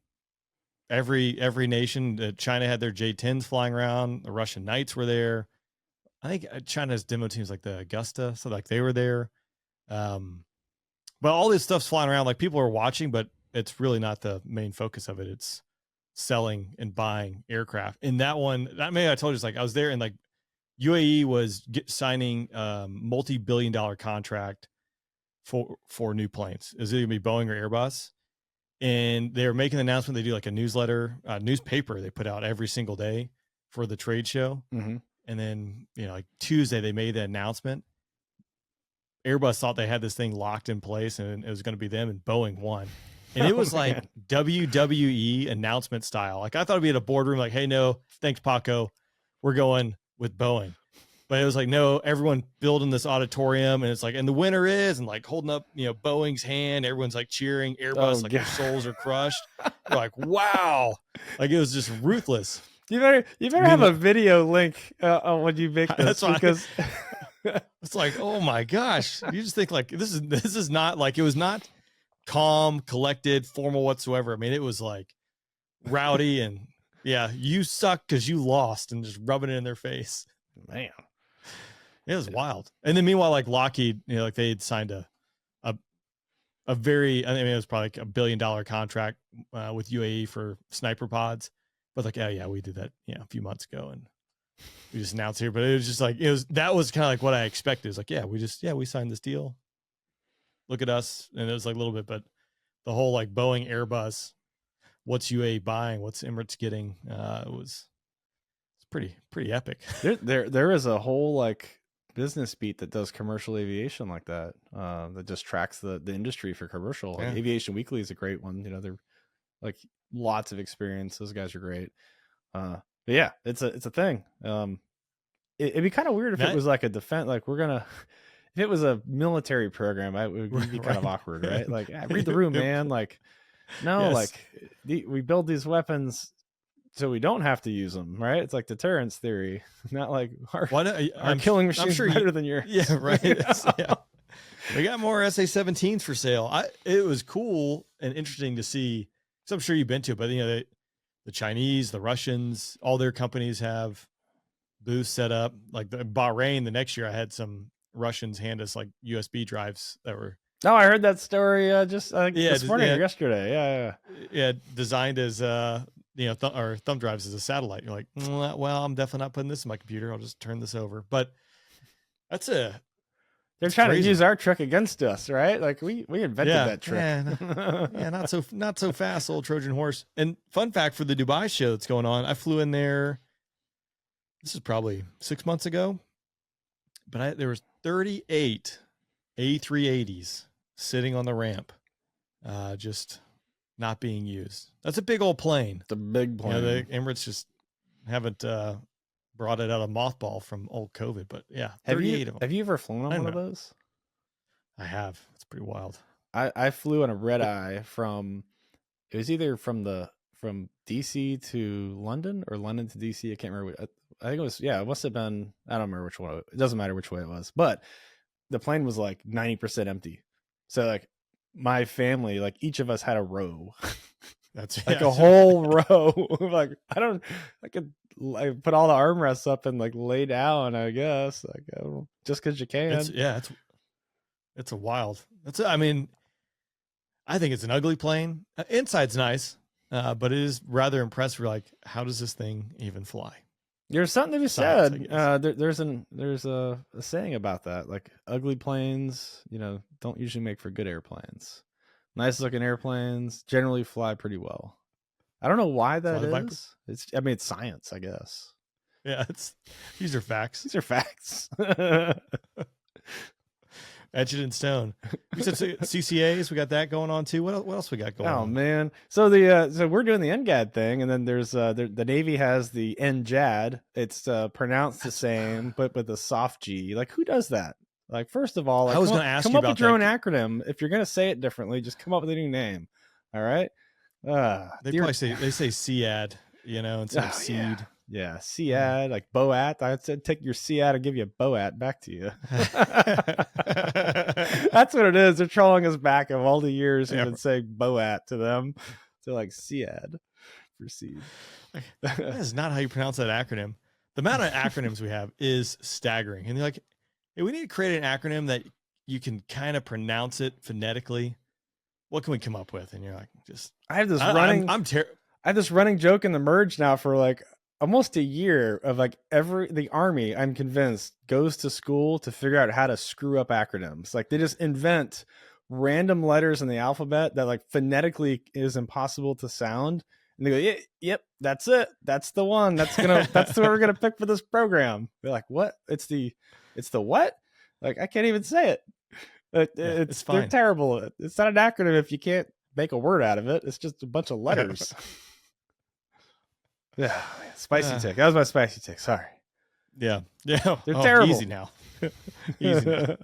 every nation. China had their J-10s flying around. The Russian Knights were there. I think China's demo teams like the Augusta, so like they were there. But all this stuff's flying around, like people are watching, but it's really not the main focus of it. It's selling and buying aircraft. And that maybe I told you, it's like I was there, and like UAE was signing multi-billion-dollar contract for new planes. Is it gonna be Boeing or Airbus? And they're making an announcement. They do like a newspaper they put out every single day for the trade show. Mm-hmm. And then like Tuesday they made the announcement. Airbus thought they had this thing locked in place and it was going to be them, and Boeing won. And it was like WWE announcement style. Like I thought it'd be at a boardroom, like, hey, no, thanks, Paco. We're going with Boeing. But it was like, no, everyone building this auditorium, and it's like, and the winner is, and like holding up, Boeing's hand. Everyone's like cheering. Airbus, their souls are crushed. You're like, wow. Like it was just ruthless. You better have a video link when you make this, because it's like, oh my gosh. You just think like this is not like, it was not calm, collected, formal whatsoever. I mean, it was like rowdy and you suck because you lost, and just rubbing it in their face. Man. It was wild. And then meanwhile, like Lockheed, like they had signed a very, it was probably like $1 billion contract with UAE for sniper pods. But like, we did that, a few months ago, and we just announced here. But it was just like, that was kind of like what I expected. It's like, we signed this deal. Look at us. And it was like a little bit, but the whole like Boeing, Airbus, what's UAE buying, what's Emirates getting, it's pretty epic. There is a whole like business beat that does commercial aviation like that. That just tracks the industry for commercial. Like Aviation Weekly is a great one. You know, they're like lots of experience. Those guys are great. But yeah, it's a thing. It'd be kind of weird if it was like a defense. Like if it was a military program, it would be kind of awkward, right? Like, read the room, man. Like, no, like we build these weapons so we don't have to use them, right? It's like deterrence theory, not like our killing machines better than yours. Yeah, right. Yeah. We got more SA-17s for sale. It was cool and interesting to see. So I'm sure you've been to it, but you know, the Chinese, the Russians, all their companies have booths set up. Like the Bahrain, the next year I had some Russians hand us like USB drives that were. Oh, I heard that story just this morning or yesterday. Yeah, designed as or thumb drives as a satellite. You're like, well, I'm definitely not putting this in my computer. I'll just turn this over. But they're trying to use our trick against us, right? Like we invented that trick. Yeah, not so fast, old Trojan horse. And fun fact for the Dubai show that's going on, I flew in there. This is probably 6 months ago, but there was 38 A380s sitting on the ramp, just not being used. That's a big old plane. It's a big plane. You know, the Emirates just haven't brought it out of mothball from old COVID, but yeah, 38 of them. Have you ever flown on one of those? I have. It's pretty wild. I flew on a red eye it was either from DC to London or London to DC. I can't remember. I think it was, it must have been, I don't remember which one. It doesn't matter which way it was, but the plane was like 90% empty. So like my family, like each of us had a row. That's like a whole row. Like I could put all the armrests up and like lay down, I guess. Like just because you can. It's a wild. I think it's an ugly plane. Inside's nice, but it is rather impressive. Like, how does this thing even fly? There's something to be said. There's a saying about that. Like ugly planes, don't usually make for good airplanes. Nice looking airplanes generally fly pretty well. I don't know why that is. It's science, I guess. Yeah, these are facts. These are facts. Etch it in stone. We said CCAs. We got that going on too. What else we got going on? Oh man. So we're doing the NGAD thing, and then there's the Navy has the NJAD. It's pronounced the same, but with a soft G. Like, who does that? Like, first of all, I was going to ask you come up about with your own acronym. If you're going to say it differently, just come up with a new name. All right. They probably say CAD, instead of seed. Yeah, CAD, like BOAT. I said take your CAD and give you a BOAT back to you. That's what it is. They're trolling us back of all the years we've been saying BOAT to them. So like CAD for seed. That is not how you pronounce that acronym. The amount of acronyms we have is staggering. And they're like, hey, we need to create an acronym that you can kind of pronounce it phonetically. What can we come up with? And you're like, I have this I have this running joke in the merge now for like almost a year of like the Army, I'm convinced, goes to school to figure out how to screw up acronyms. Like they just invent random letters in the alphabet that like phonetically is impossible to sound. And they go, yep, that's it. That's the one. That's what we're gonna pick for this program. They're like, what? It's the what? Like I can't even say it. It's fine. They're terrible. It's not an acronym if you can't make a word out of it. It's just a bunch of letters. Yeah, spicy tick. That was my spicy tick. Sorry. Yeah. They're terrible. Easy now. Easy now.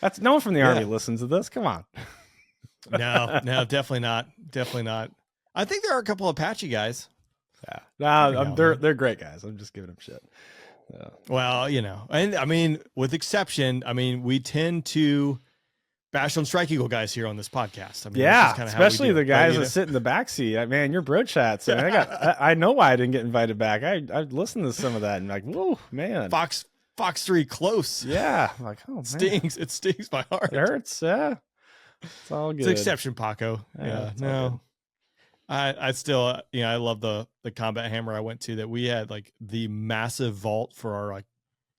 That's no one from the Army listens to this. Come on. No, definitely not. Definitely not. I think there are a couple of Apache guys. Yeah, they're great guys. I'm just giving them shit. Yeah. Well, and I mean, with exception, we tend to bash on Strike Eagle guys here on this podcast. Especially the guys that sit in the backseat. Man, your bro chats. I know why I didn't get invited back. I listened to some of that and like, whoa, man. Fox 3 close. Yeah, I'm like, oh, stings. Man. It stings my heart. It hurts. Yeah, it's all good. It's an exception, Paco. Yeah, no. I still, I love the combat hammer I went to that we had like the massive vault for our like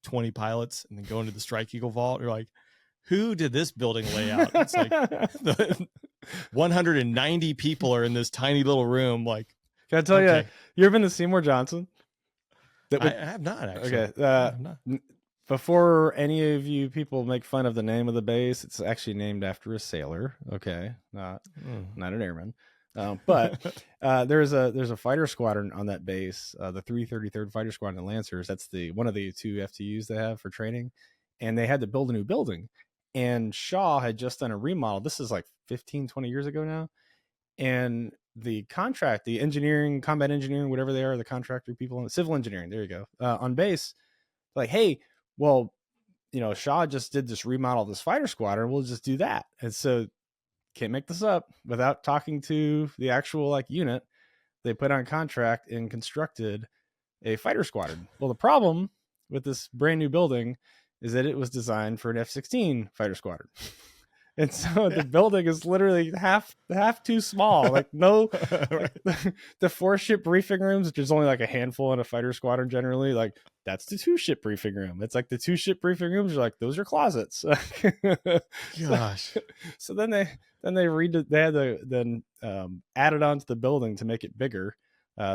20 pilots, and then go into the Strike Eagle vault. You're like, who did this building layout? It's like 190 people are in this tiny little room. Like, can I tell you, you ever been to Seymour Johnson? That I would, have not actually. okay. I have not. Before any of you people make fun of the name of the base, it's actually named after a sailor. Okay, not an airman. But there's a fighter squadron on that base, the 333rd Fighter Squadron Lancers. That's one of the 2 FTUs they have for training, and they had to build a new building. And Shaw had just done a remodel. This is like 15, 20 years ago now. And the engineering, combat engineering, whatever they are, the contractor people, civil engineering, there you go, on base, like, hey, well, Shaw just did this remodel of this fighter squadron. We'll just do that. And so, can't make this up, without talking to the actual like unit, they put on contract and constructed a fighter squadron. Well, the problem with this brand new building is that it was designed for an F-16 fighter squadron. And so the building is literally half too small. Like no, like the 4-ship briefing rooms, which is only like a handful in a fighter squadron generally. Like that's the 2-ship briefing room. It's like the 2-ship briefing rooms are like, those are closets. Gosh. So then they had to then add it onto the building to make it bigger,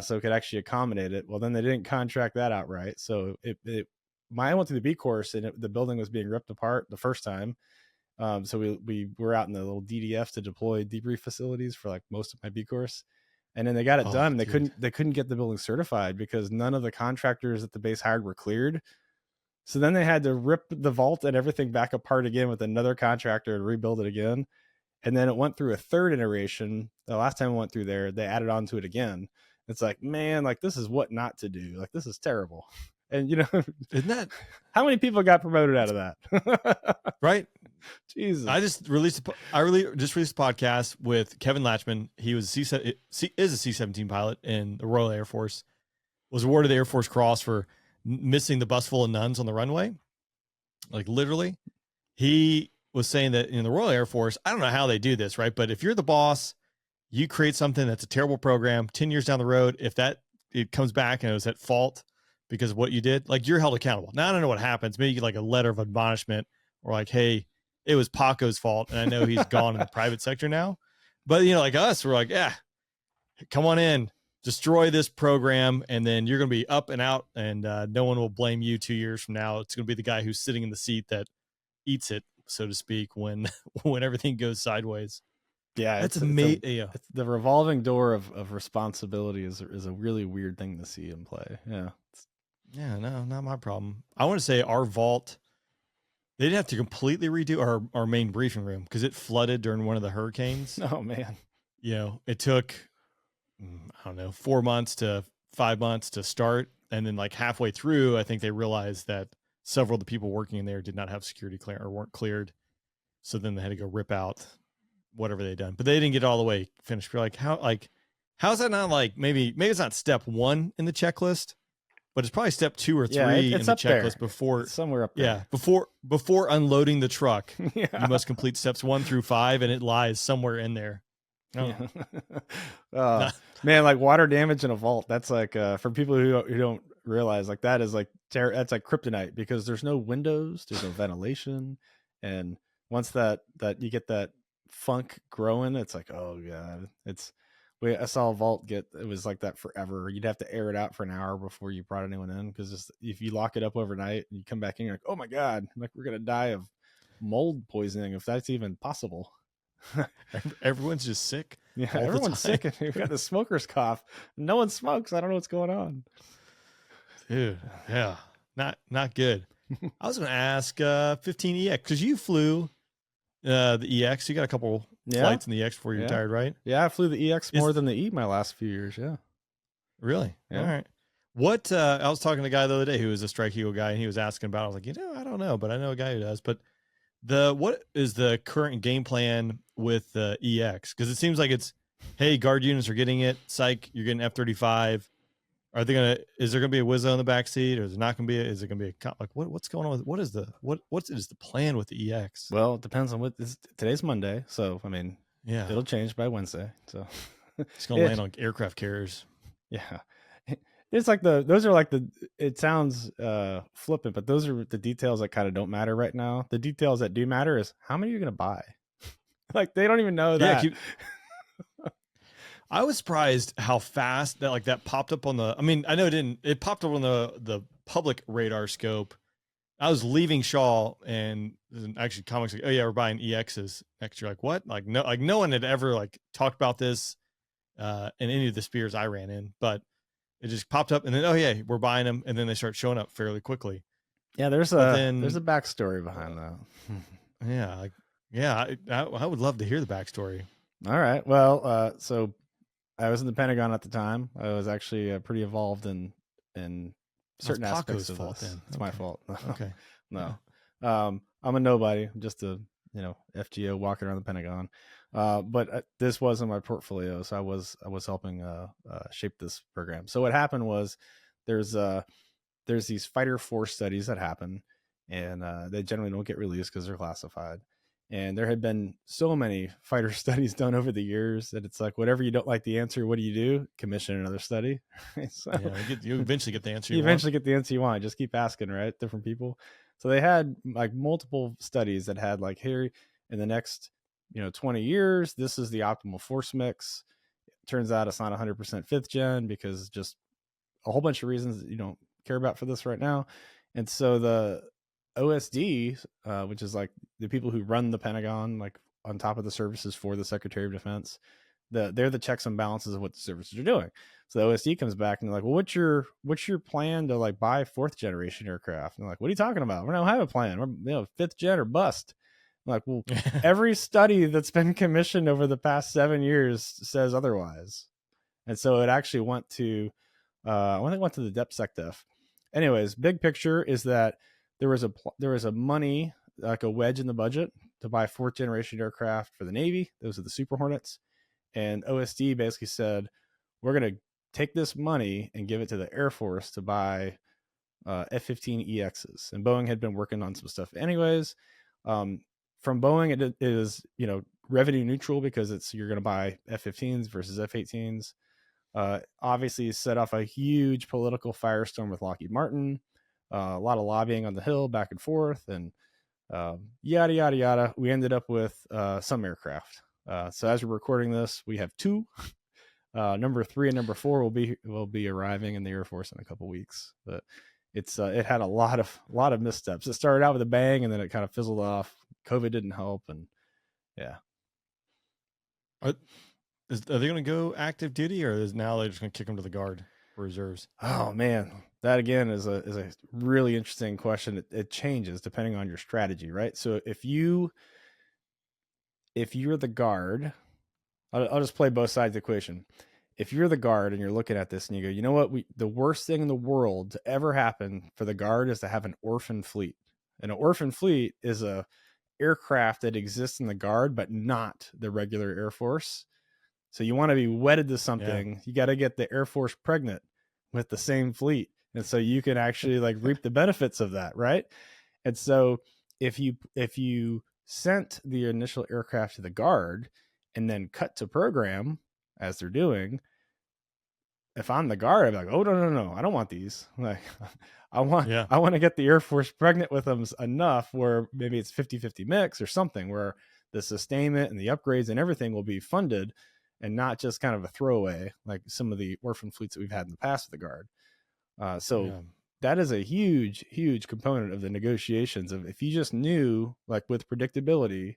so it could actually accommodate it. Well, then they didn't contract that outright. So I went through the B course and the building was being ripped apart the first time. So we were out in the little DDF to deploy debrief facilities for like most of my B course. And then they got it done. And they couldn't get the building certified because none of the contractors that the base hired were cleared. So then they had to rip the vault and everything back apart again with another contractor and rebuild it again. And then it went through a third iteration. The last time I went through there, they added on to it again. It's like, man, like this is what not to do. Like this is terrible. And isn't that how many people got promoted out of that? Right? Jesus. I just released a podcast with Kevin Latchman. He was is a C-17 pilot in the Royal Air Force, was awarded the Air Force Cross for missing the bus full of nuns on the runway. Like literally, he was saying that in the Royal Air Force, I don't know how they do this, right? But if you're the boss, you create something that's a terrible program 10 years down the road. If it comes back and it was at fault because of what you did, like you're held accountable. Now I don't know what happens. Maybe you get like a letter of admonishment or like, hey, it was Paco's fault. And I know he's gone in the private sector now, but like us, we're like, yeah, come on in, destroy this program. And then you're going to be up and out and no one will blame you 2 years from now. It's going to be the guy who's sitting in the seat that eats it, so to speak, when everything goes sideways. Yeah, that's amazing. It's the revolving door of responsibility is a really weird thing to see in play. Yeah. Yeah, no, not my problem. I want to say our vault, they'd have to completely redo our main briefing room because it flooded during one of the hurricanes. Oh man. It took, I don't know, 4 months to 5 months to start. And then like halfway through, I think they realized that several of the people working in there did not have security clearance or weren't cleared. So then they had to go rip out whatever they'd done, but they didn't get all the way finished. We're like, how's that not like, maybe it's not step 1 in the checklist, but it's probably step 2 or 3 in the checklist before it's somewhere up there. Yeah. Before unloading the truck, you must complete steps 1 through 5 and it lies somewhere in there. Oh. Yeah. Man, like water damage in a vault. That's like, for people who don't realize, like that is like, that's like kryptonite because there's no windows, there's no ventilation. And once that you get that funk growing, it's like, oh god, I saw a vault it was like that forever. You'd have to air it out for an hour before you brought anyone in because if you lock it up overnight and you come back in, you're like, oh my god, like we're gonna die of mold poisoning if that's even possible. Everyone's just sick. Yeah, everyone's sick and we've got the smoker's cough. No one smokes. I don't know what's going on. Dude, yeah, not good. I was going to ask 15EX because you flew the EX. You got a couple flights in the EX before you retired, right? Yeah, I flew the EX more than the E my last few years. Yeah. Really? Yeah. All right. What I was talking to a guy the other day who was a Strike Eagle guy, and he was asking about. I was like, I don't know, but I know a guy who does. But what is the current game plan with the EX? Because it seems like it's, hey, guard units are getting it. Psych, you're getting F-35. Are they is there gonna be a Wizzo in the backseat, or is it not gonna be? Is it gonna be like what's going on with what is the plan with the EX? Well, it depends on today's Monday, so I mean, yeah, it'll change by Wednesday. So it's gonna land on aircraft carriers. Yeah, it's like it sounds flippant, but those are the details that kind of don't matter right now. The details that do matter is how many you're gonna buy. Like they don't even know that. I was surprised how fast that like that popped up on the. I mean, I know it popped up on the public radar scope. I was leaving Shaw and actually comics like, oh yeah, we're buying EXs next year. Like what? Like no one had ever like talked about this in any of the spears I ran in, but it just popped up and then, oh yeah, we're buying them. And then they start showing up fairly quickly. Yeah, there's a backstory behind that. Yeah, like I would love to hear the backstory. All right. Well, so I was in the Pentagon at the time. I was actually pretty involved in certain aspects of this. Then. It's my fault. Okay. No. I'm a nobody. I'm just a FGO walking around the Pentagon. But this was in my portfolio, so I was helping shape this program. So what happened was there's these fighter force studies that happen, and they generally don't get released because they're classified. And there had been so many fighter studies done over the years that it's like, whatever you don't like the answer, what do? Commission another study. So you eventually get the answer. You eventually get the answer you want. Just keep asking, right? Different people. So they had like multiple studies that had like, here in the next 20 years, this is the optimal force mix. It turns out it's not 100% 5th gen because just a whole bunch of reasons that you don't care about for this right now. And so the OSD, which is like the people who run the Pentagon, like on top of the services for the Secretary of Defense, they're the checks and balances of what the services are doing. So the OSD comes back and they're like, well, what's your plan to like buy 4th generation aircraft? And they're like, what are you talking about? We don't have a plan. We're 5th gen or bust. I'm like, well, every study that's been commissioned over the past 7 years says otherwise. And so it actually went to, when they went to the DepSecDef. Anyways, big picture is that there was a money, like a wedge in the budget to buy 4th generation aircraft for the Navy. Those are the Super Hornets. And OSD basically said, we're going to take this money and give it to the Air Force to buy F-15EXs. And Boeing had been working on some stuff anyways. From Boeing, it is, revenue neutral because you're going to buy F-15s versus F-18s. Obviously set off a huge political firestorm with Lockheed Martin. A lot of lobbying on the Hill back and forth and yada, yada, yada. We ended up with some aircraft. So as we're recording this, we have 2. Number 3 and number 4 will be arriving in the Air Force in a couple weeks. But it had a lot of missteps. It started out with a bang and then it kind of fizzled off. COVID didn't help, and yeah. Are they going to go active duty, or now they're just going to kick them to the Guard for reserves? Oh man, that again is a really interesting question. It changes depending on your strategy, right? So if you're the Guard, I'll just play both sides of the equation. If you're the Guard and you're looking at this and you go, you know what, the worst thing in the world to ever happen for the Guard is to have an orphan fleet. And an orphan fleet is a aircraft that exists in the Guard, but not the regular Air Force. So you want to be wedded to something. Yeah. You got to get the Air Force pregnant with the same fleet. And so you can actually like reap the benefits of that. Right. And so if you sent the initial aircraft to the Guard and then cut to program as they're doing, if I'm the Guard, I'd be like, oh, no, I don't want these. Like I want to get the Air Force pregnant with them enough where maybe it's 50-50 mix or something where the sustainment and the upgrades and everything will be funded and not just kind of a throwaway like some of the orphan fleets that we've had in the past with the Guard. That is a huge, huge component of the negotiations of if you just knew like with predictability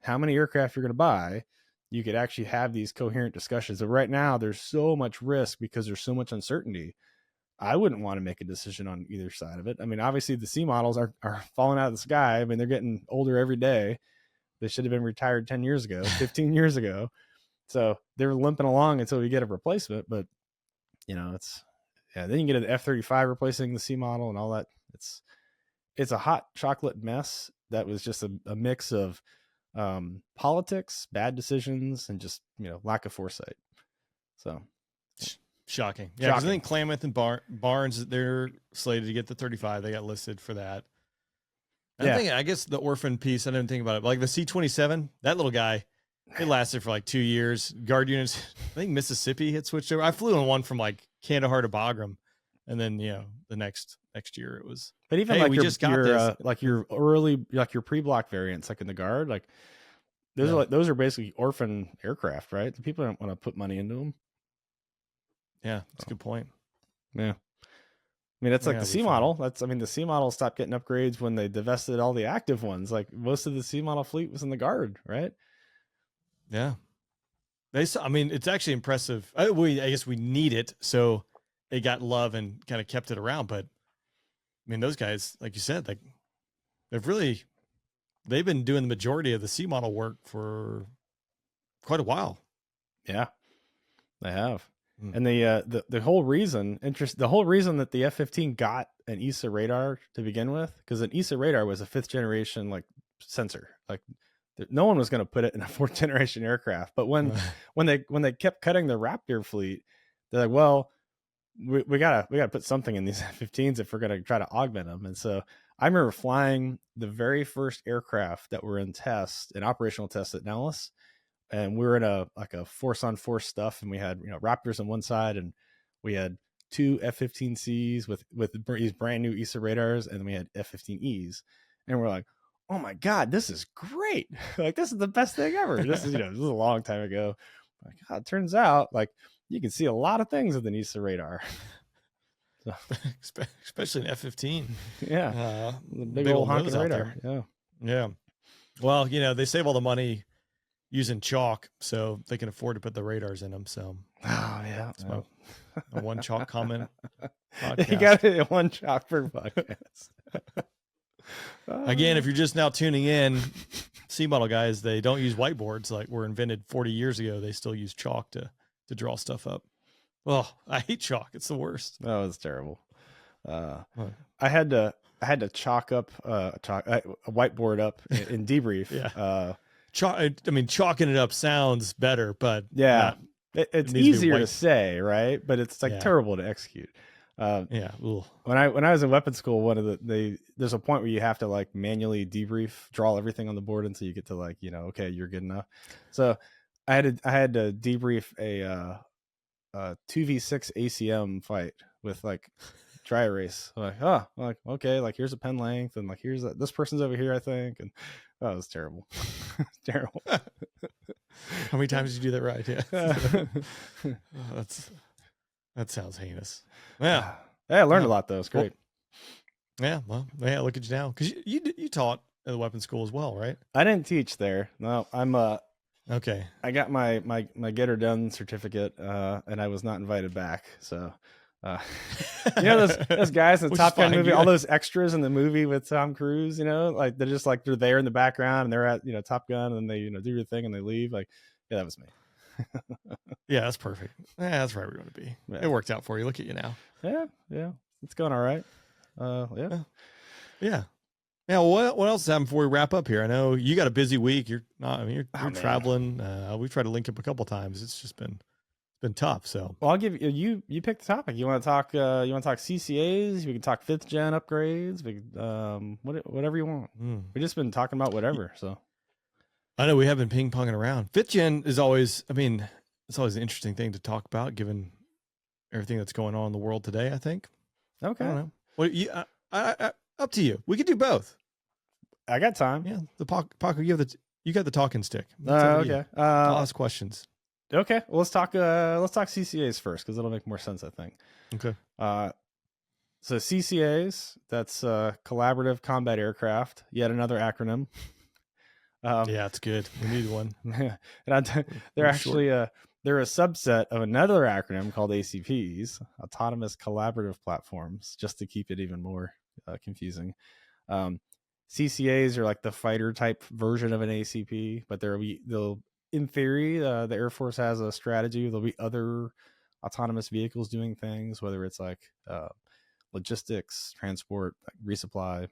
how many aircraft you're going to buy, you could actually have these coherent discussions. But right now there's so much risk because there's so much uncertainty. I wouldn't want to make a decision on either side of it. I mean, obviously the C models are falling out of the sky. I mean, they're getting older every day. They should have been retired 10 years ago, 15 years ago. So they're limping along until we get a replacement. But, then you get an F-35 replacing the C model and all that. It's a hot chocolate mess that was just a mix of politics, bad decisions, and just, lack of foresight. So shocking. Yeah, because I think Klamath and Barnes, they're slated to get the 35. They got listed for that. I guess the orphan piece, I didn't think about it. But like the C-27, that little guy, it lasted for like 2 years. Guard units, I think Mississippi had switched over. I flew on one from like Kandahar to Bagram. And then, the next year it was. But even like your early, like your pre-block variants, like in the Guard, like those are basically orphan aircraft, right? The people don't want to put money into them. Yeah, that's a good point. Yeah. I mean, that's like the be C fun. model. The C model stopped getting upgrades when they divested all the active ones. Like most of the C model fleet was in the Guard, right? Yeah. It's actually impressive. I guess we need it, so it got love and kind of kept it around. But I mean, those guys, like you said, like they've been doing the majority of the C model work for quite a while. Yeah, they have. And the whole reason that the F-15 got an ESA radar to begin with, because an ESA radar was a 5th generation like sensor. Like no one was going to put it in a 4th generation aircraft. But when they kept cutting the Raptor fleet, they're like, well, we gotta put something in these F-15s if we're gonna try to augment them. And so I remember flying the very first aircraft that were in operational test at Nellis. And we were in a force on force stuff, and we had Raptors on one side, and we had 2 F-15Cs with these brand new ESA radars, and then we had F-15Es, and we're like, oh my god, this is great! Like this is the best thing ever. This is this is a long time ago. Like, God, it turns out like you can see a lot of things with an ESA radar. So, especially an F-15. Yeah, the big old honking radar. Yeah. Well, they save all the money using chalk, so they can afford to put the radars in them. So, that's my one chalk comment. You got it, one chalk per podcast. Again, if you're just now tuning in, C model guys, they don't use whiteboards like were invented 40 years ago. They still use chalk to draw stuff up. Oh, I hate chalk. It's the worst. Oh, it's terrible. I had to chalk up a whiteboard up in debrief. Yeah. Chalking it up sounds better, but yeah, it's easier to say, right? But it's like terrible to execute. When I was in weapons school, there's a point where you have to like manually debrief, draw everything on the board until you get to like okay, you're good enough. So I had to debrief a 2v6 ACM fight with like dry erase. Okay, like here's a pen length, and like here's this person's over here, I think, and that was terrible. Terrible. How many times did you do that right? Yeah. That sounds heinous. Yeah. I learned a lot though. It's great. Look at you now, because you taught at the weapons school as well, right? I didn't teach there. No, I'm okay. I got my get her done certificate, and I was not invited back. So, those guys in the Top Gun movie, all those extras in the movie with Tom Cruise, like they're there in the background, and they're at Top Gun, and they do your thing and they leave. Like, yeah, that was me. Yeah, that's perfect. Yeah, that's right. We're going to be. Yeah. It worked out for you. Look at you now. Yeah, it's going all right. Yeah. Now, what else is happening before we wrap up here? I know you got a busy week. You're not. You're traveling. We've tried to link up a couple times. It's just been tough. So, well, I'll give you pick the topic. You want to talk? You want to talk CCAs? We can talk 5th gen upgrades. We whatever you want. We've just been talking about whatever. So, I know we have been ping ponging around. 5th gen is always. It's always an interesting thing to talk about, given everything that's going on in the world today. I think. Okay. I don't know. Well, up to you. We could do both. I got time. Yeah, the Paco, you got the talking stick. Okay. I'll ask questions. Okay. Well, let's talk CCAs first, because it'll make more sense, I think. Okay. So CCAs, that's collaborative combat aircraft. Yet another acronym. Yeah, it's good. We need one. And they're actually they're a subset of another acronym called ACPs, Autonomous Collaborative Platforms, just to keep it even more confusing. CCAs are like the fighter type version of an ACP, but they'll in theory, the Air Force has a strategy. There'll be other autonomous vehicles doing things, whether it's like logistics, transport, like resupply,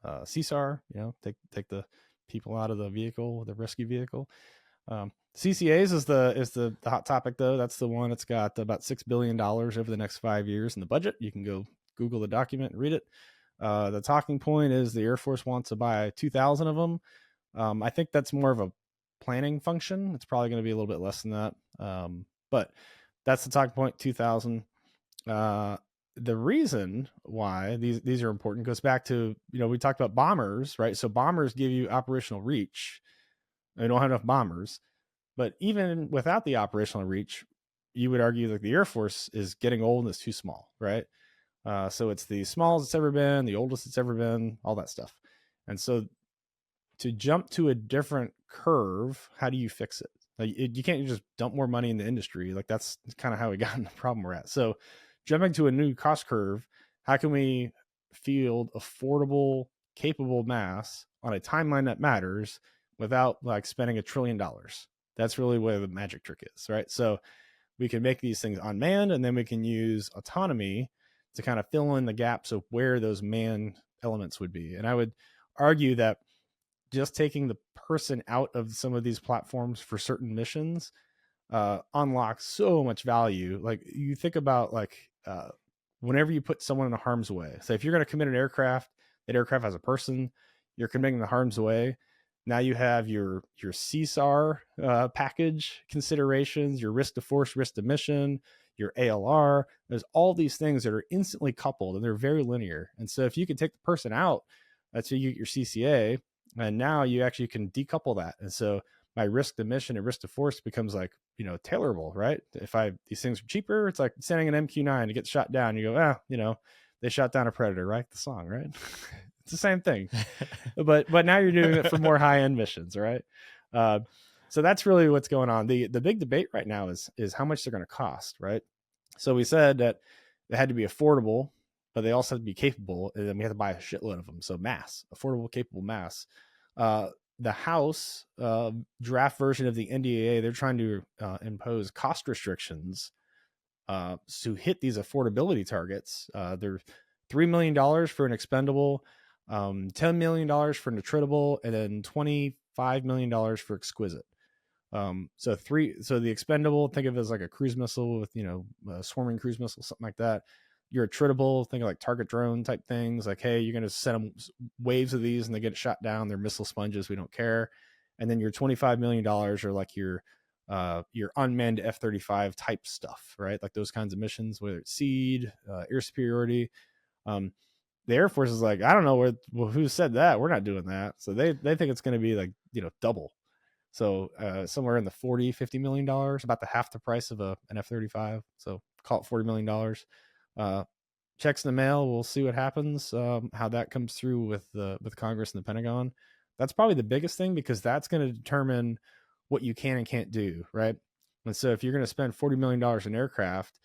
CSAR, take the people out of the vehicle, the rescue vehicle. CCAs is the hot topic though. That's the one that's got about $6 billion over the next 5 years in the budget. You can go Google the document and read it. The talking point is the Air Force wants to buy 2,000 of them. I think that's more of a planning function. It's probably going to be a little bit less than that. But that's the talking point, 2,000. The reason why these are important goes back to, we talked about bombers, right? So bombers give you operational reach. We don't have enough bombers. But even without the operational reach, you would argue that the Air Force is getting old and it's too small, right? So it's the smallest it's ever been, the oldest it's ever been, all that stuff. And so to jump to a different curve, how do you fix it? Like, you can't just dump more money in the industry. Like, that's kind of how we got in the problem we're at. So jumping to a new cost curve, how can we field affordable, capable mass on a timeline that matters without like spending $1 trillion? That's really where the magic trick is, right? So we can make these things unmanned, and then we can use autonomy to kind of fill in the gaps of where those manned elements would be. And I would argue that just taking the person out of some of these platforms for certain missions unlocks so much value. Like, you think about like whenever you put someone in harm's way. So if you're going to commit an aircraft, that aircraft has a person, you're committing the harm's way. Now you have your CSAR package considerations, your risk to force, risk to mission, your ALR. There's all these things that are instantly coupled, and they're very linear. And so if you can take the person out, that's how you get your CCA, and now you actually can decouple that. And so my risk to mission and risk to force becomes like, tailorable, right? If these things are cheaper, it's like sending an MQ-9 to get shot down. You go, they shot down a Predator, right? The song, right? It's the same thing, but now you're doing it for more high-end missions, right? So that's really what's going on. The big debate right now is how much they're going to cost, right? So we said that they had to be affordable, but they also had to be capable, and then we had to buy a shitload of them. So mass, affordable, capable mass. The House draft version of the NDAA, they're trying to impose cost restrictions to hit these affordability targets. They're $3 million for an expendable, $10 million for an attritable, and then $25 million for exquisite. So the expendable, think of it as like a cruise missile with, a swarming cruise missile, something like that. Your attritable, think of like target drone type things. Like, hey, you're going to send them waves of these and they get shot down. They're missile sponges. We don't care. And then your $25 million are like your unmanned F-35 type stuff, right? Like those kinds of missions, whether it's SEAD, air superiority. The Air Force is like, I don't know who said that. We're not doing that. So they think it's going to be like, double. So somewhere in the $40-50 million, about the half the price of an F-35. So call it $40 million. Checks in the mail. We'll see what happens. How that comes through with Congress and the Pentagon. That's probably the biggest thing, because that's going to determine what you can and can't do, right? And so if you're going to spend $40 million in aircraft,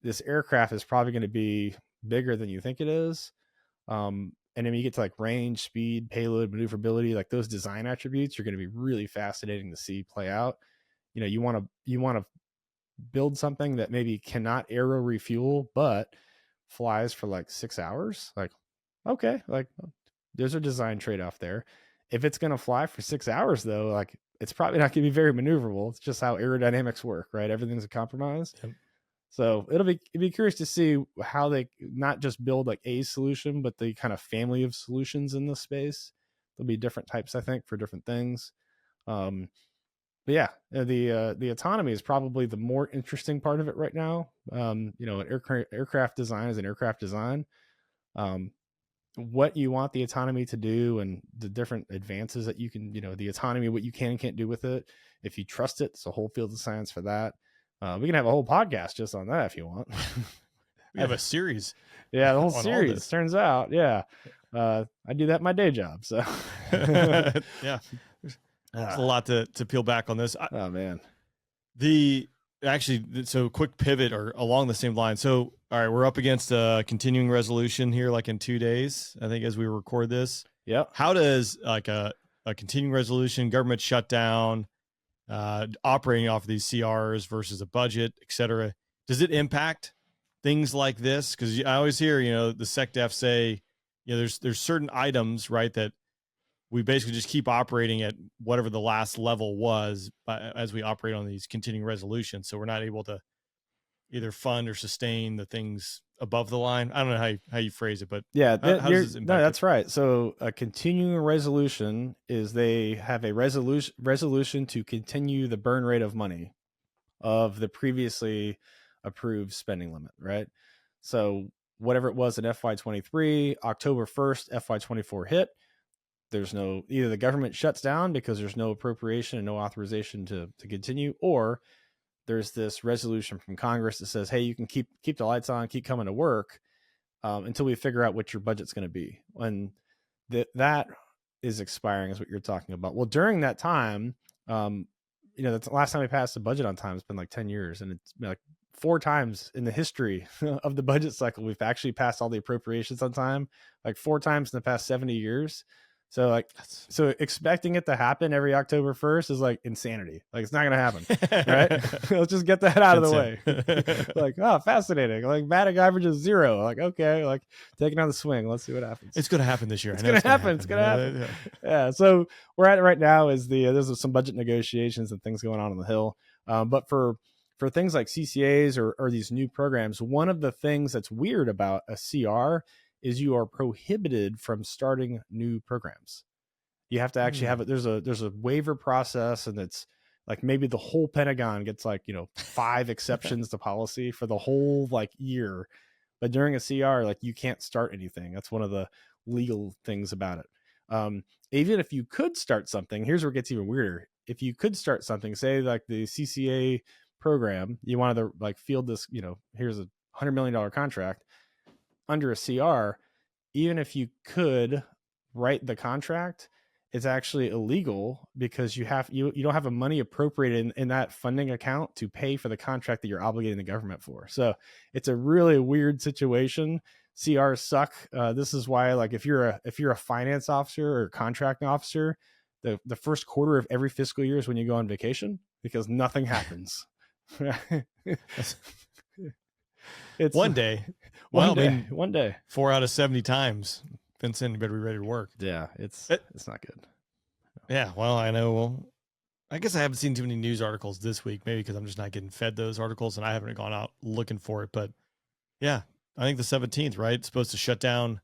this aircraft is probably going to be bigger than you think it is. And then you get to like range, speed, payload, maneuverability, like those design attributes are going to be really fascinating to see play out. You want to build something that maybe cannot aero refuel, but flies for like 6 hours. Like, okay, like there's a design trade-off there. If it's going to fly for 6 hours though, like it's probably not going to be very maneuverable. It's just how aerodynamics work, right? Everything's a compromise. Yep. So it'd be curious to see how they not just build like a solution, but the kind of family of solutions in this space. There'll be different types, I think, for different things. But yeah, the autonomy is probably the more interesting part of it right now. Aircraft design is an aircraft design. What you want the autonomy to do and the different advances that you can, the autonomy, what you can and can't do with it. If you trust it, it's a whole field of science for that. We can have a whole podcast just on that if you want. We have a series. Yeah, the whole series, turns out. Yeah. I do that in my day job. So yeah. There's a lot to peel back on this. Oh man. So quick pivot or along the same line. So, all right, we're up against a continuing resolution here, like in 2 days, I think, as we record this. Yep. How does like a continuing resolution, government shutdown, operating off of these CRs versus a budget, et cetera, does it impact things like this? Because I always hear, the SecDef say, there's certain items, right, that we basically just keep operating at whatever the last level was as we operate on these continuing resolutions. So we're not able to either fund or sustain the things above the line. I don't know how you phrase it, but yeah, how does this impact no, that's right. So a continuing resolution is they have a resolution to continue the burn rate of money of the previously approved spending limit, right? So whatever it was in FY23, October 1st, FY24 hit. there's no, either the government shuts down because there's no appropriation and no authorization to continue, or there's this resolution from Congress that says, hey, you can keep the lights on, keep coming to work until we figure out what your budget's going to be. And that is expiring is what you're talking about. Well, during that time, you know, the last time we passed the budget on time has been like 10 years. And it's been like 4 times in the history of the budget cycle, we've actually passed all the appropriations on time, like 4 times in the past 70 years. So like, so expecting it to happen every October 1st is like insanity. Like it's not going to happen. Right. Let's just get that out of the way. Like, oh, fascinating. Like batting average is 0. Like, okay. Like taking on the swing. Let's see what happens. It's going to happen this year. It's going to happen. It's going to happen. Yeah. So where at right now is there's some budget negotiations and things going on the Hill. But for things like CCAs or these new programs, one of the things that's weird about a CR is you are prohibited from starting new programs. You have to actually have it. There's a waiver process, and it's like maybe the whole Pentagon gets like, you know, 5 exceptions to policy for the whole like year. But during a CR, like you can't start anything. That's one of the legal things about it. Even if you could start something, here's where it gets even weirder. If you could start something, say like the CCA program, you wanted to like field this, you know, here's a $100 million contract under a CR, even if you could write the contract, it's actually illegal because you don't have a money appropriated in that funding account to pay for the contract that you're obligating the government for. So it's a really weird situation. CRs suck. This is why, like, if you're a finance officer or contracting officer, the first quarter of every fiscal year is when you go on vacation because nothing happens. It's one day. One day. 4 out of 70 times. Vincent, you better be ready to work. Yeah, it's not good. Yeah, well, I know. Well, I guess I haven't seen too many news articles this week, maybe because I'm just not getting fed those articles and I haven't gone out looking for it. But yeah, I think the 17th, right? It's supposed to shut down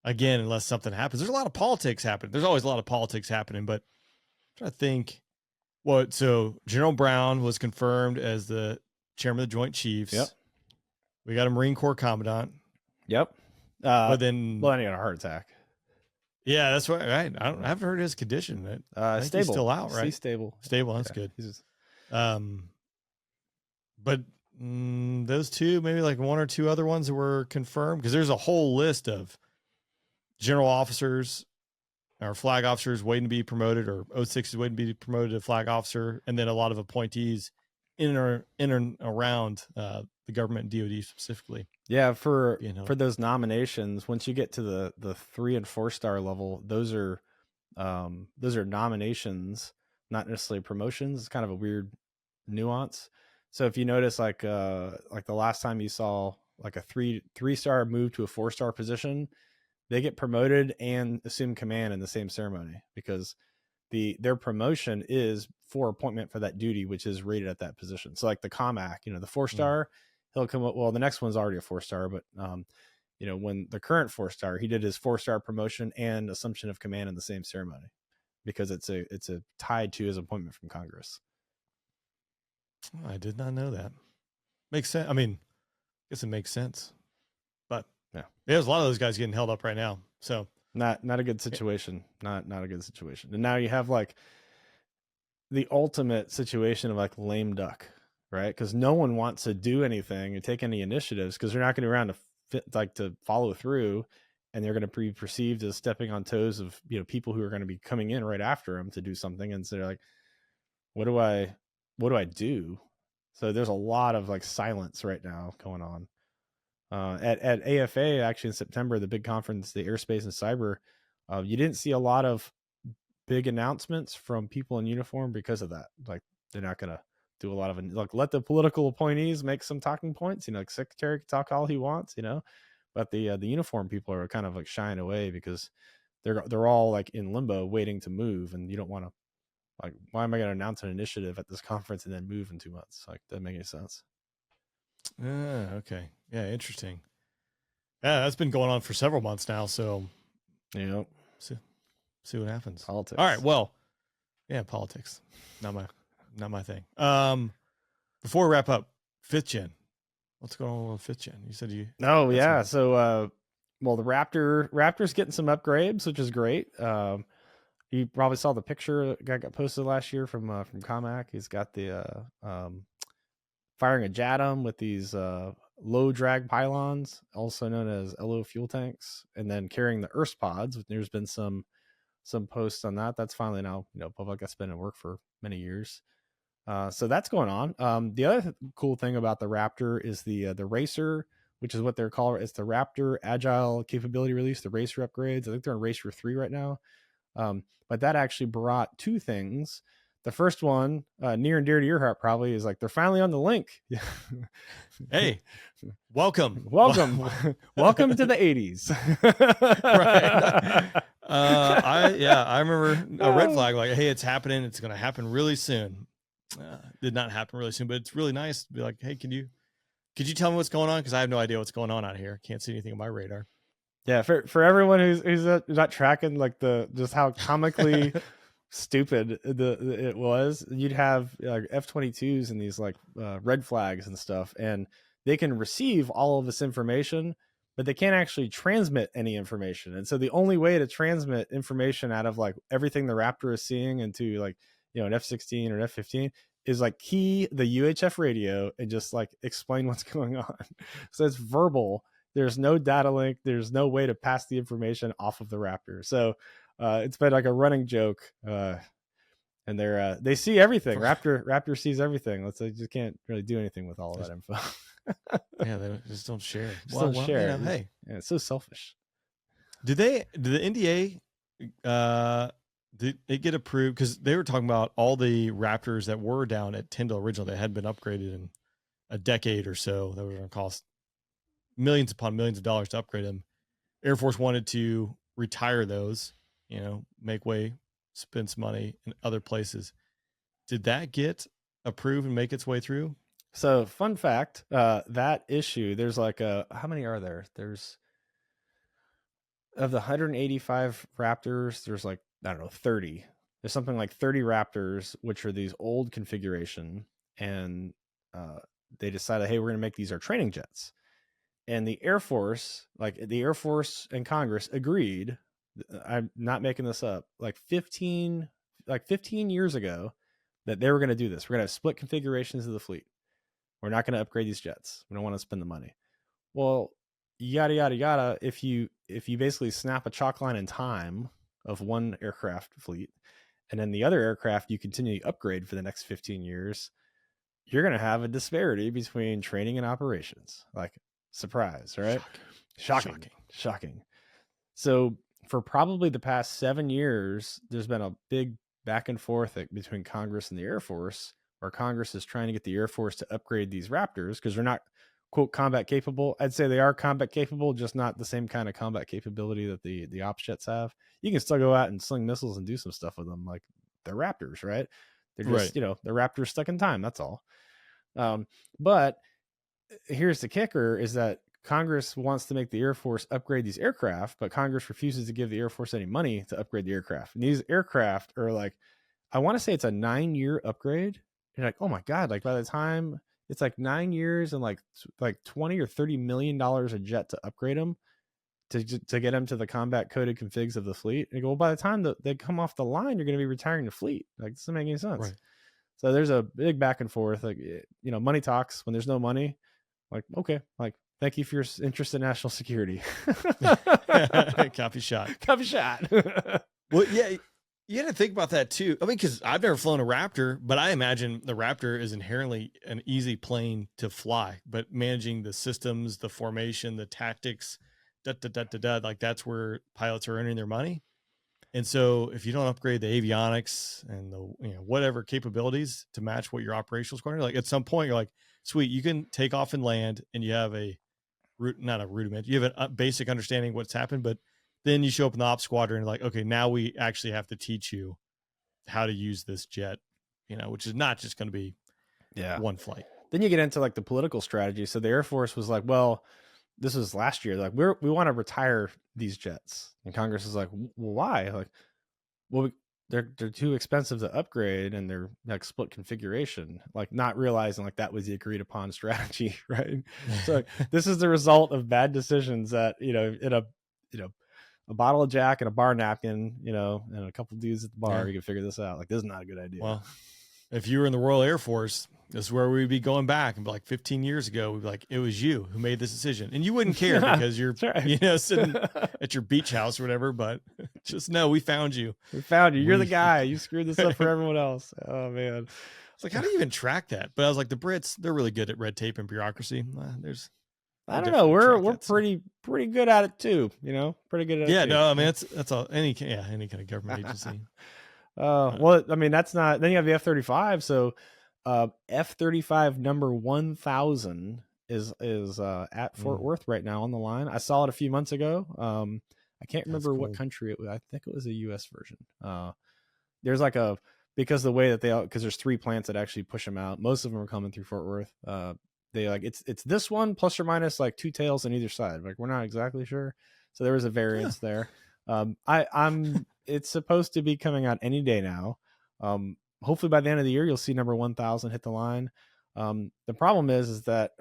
again unless something happens. There's a lot of politics happening. There's always a lot of politics happening, but I'm trying to think so General Brown was confirmed as the chairman of the Joint Chiefs. Yep. We got a Marine Corps commandant. Yep. But then, he had a heart attack. Yeah, that's right. Right. I haven't heard his condition. I think Stable. he's still out, right? He's stable. Stable. That's good. But those two, maybe like 1 or 2 other ones that were confirmed, because there's a whole list of general officers or flag officers waiting to be promoted, or 06 is waiting to be promoted to flag officer, and then a lot of appointees in and around the government and DoD specifically. Yeah, for those nominations, once you get to the 3 and 4 star level, those are nominations, not necessarily promotions. It's kind of a weird nuance. So if you notice, like the last time you saw like a 3 star move to a 4 star position, they get promoted and assume command in the same ceremony because their promotion is for appointment for that duty, which is rated at that position. So like the COMAC, the 4 star, he'll come up. Well, the next one's already a 4 star, but when the current 4 star, he did his 4 star promotion and assumption of command in the same ceremony because it's a tied to his appointment from Congress. I did not know that. Makes sense. I mean, I guess it makes sense, but yeah, there's a lot of those guys getting held up right now. So not a good situation. Not a good situation. And now you have like the ultimate situation of like lame duck, right? Because no one wants to do anything or take any initiatives because they're not going to be around to follow through, and they're going to be perceived as stepping on toes of people who are going to be coming in right after them to do something, and so they're like, what do I do? So there's a lot of like silence right now going on. At AFA, actually in September, the big conference, the airspace and cyber, you didn't see a lot of big announcements from people in uniform because of that. Like they're not going to do a lot of let the political appointees make some talking points. Like secretary can talk all he wants, but the uniform people are kind of like shying away because they're all like in limbo waiting to move, and you don't want to. Like, why am I going to announce an initiative at this conference and then move in 2 months? Like, doesn't make any sense. Okay. Yeah, interesting. Yeah, that's been going on for several months now. So, see what happens. Politics. All right. Well, yeah, politics. Not my thing. Before we wrap up, 5th gen. What's going on with 5th gen? You said you. Oh yeah. So, the Raptor's getting some upgrades, which is great. You probably saw the picture that got posted last year from Comac. He's got the firing a JATM with these low drag pylons, also known as LO fuel tanks, and then carrying the Earth pods. There's been some posts on that. That's finally now public. That's been in work for many years. So that's going on. The other cool thing about the Raptor is the Racer, which is what they're called. It's the Raptor Agile Capability Release, the Racer upgrades. I think they're on Racer 3 right now. But that actually brought two things. The first one, near and dear to your heart, probably, is like they're finally on the link. Hey, welcome welcome to the 80s. Right. I remember a red flag, like, hey, it's happening. It's going to happen really soon. Did not happen really soon, but it's really nice to be like, hey, could you tell me what's going on? Because I have no idea what's going on out here. Can't see anything on my radar. Yeah, for everyone who's not tracking like just how comically stupid it was, you'd have like F-22s and these like red flags and stuff, and they can receive all of this information, but they can't actually transmit any information. And so the only way to transmit information out of like everything the Raptor is seeing into like an F-16 or an F-15 is like key the UHF radio and just like explain what's going on. So it's verbal. There's no data link. There's no way to pass the information off of the Raptor. So it's been like a running joke. And they see everything. Raptor sees everything. They just can't really do anything with all of that info. Yeah, they just don't share. Don't share. Hey, yeah, it's so selfish. Did the NDA did it get approved? Because they were talking about all the Raptors that were down at Tyndall originally that had been upgraded in a decade or so that were going to cost millions upon millions of dollars to upgrade them. Air Force wanted to retire those, make way, spend some money in other places. Did that get approved and make its way through? So fun fact, that issue, there's like how many are there? There's of the 185 Raptors, there's like, I don't know, 30. There's something like 30 Raptors, which are these old configuration. And they decided, hey, we're going to make these our training jets. And the Air Force and Congress agreed, I'm not making this up, like 15 years ago, that they were going to do this. We're going to have split configurations of the fleet. We're not going to upgrade these jets. We don't want to spend the money. Well, yada, yada, yada. If you basically snap a chalk line in time of one aircraft fleet, and then the other aircraft you continue to upgrade for the next 15 years, you're going to have a disparity between training and operations. Like, surprise, right? Shocking. So for probably the past 7 years, there's been a big back and forth between Congress and the Air Force, where Congress is trying to get the Air Force to upgrade these Raptors because they're not, quote, combat capable. I'd say they are combat capable, just not the same kind of combat capability that the ops jets have. You can still go out and sling missiles and do some stuff with them, like they're Raptors, right? They're just, right. The Raptors stuck in time. That's all. But here's the kicker, is that Congress wants to make the Air Force upgrade these aircraft, but Congress refuses to give the Air Force any money to upgrade the aircraft. And these aircraft are like, I want to say it's a 9-year upgrade. You're like, oh my God, like by the time it's like 9 years and like 20 or $30 million a jet to upgrade them to get them to the combat coded configs of the fleet. And you go, well, by the time they come off the line, you're going to be retiring the fleet. Like, this doesn't make any sense. Right. So there's a big back and forth, like, money talks. When there's no money, like, okay, like, thank you for your interest in national security. Copy shot. Well, yeah, you had to think about that too. I mean, because I've never flown a Raptor, but I imagine the Raptor is inherently an easy plane to fly. But managing the systems, the formation, the tactics, like that's where pilots are earning their money. And so if you don't upgrade the avionics and the whatever capabilities to match what your operational squadron, like at some point you're like, sweet, you can take off and land, and you have not a rudiment, you have a basic understanding of what's happened, but then you show up in the ops squadron and like, okay, now we actually have to teach you how to use this jet, which is not just going to be one flight. Then you get into like the political strategy. So the Air Force was like, well, this was last year. Like, we want to retire these jets. And Congress is like, well, why? Like, well, they're too expensive to upgrade, and they're like split configuration, like not realizing like that was the agreed upon strategy. Right. So this is the result of bad decisions that, in a a bottle of Jack and a bar napkin, you know, and a couple dudes at the bar, Yeah. you can figure this out. Like, this is not a good idea. Well, if you were in the Royal Air Force, this is where we'd be going back and be like 15 years ago, we'd be like, it was you who made this decision. And you wouldn't care because you're, right. you know, sitting at your beach house or whatever, but just know we found you. We found you. You're the guy. You screwed this up for everyone else. Oh, man. It's like, how do you even track that? But I was like, the Brits, they're really good at red tape and bureaucracy. I don't know. We're pretty good at it too. You know, pretty good at it. Yeah, too. no, I mean that's all any kind of government agency. Well, I mean that's not. Then you have the F-35. So, F-35 number 1000 is at Fort Worth right now on the line. I saw it a few months ago. I can't remember what country it was. I think it was a U.S. version. There's like because the way that because there's 3 plants that actually push them out. Most of them are coming through Fort Worth. They like it's this one plus or minus like 2 tails on either side. Like, we're not exactly sure. So there was a variance there. It's supposed to be coming out any day now. Hopefully by the end of the year, you'll see number 1000 hit the line. The problem is that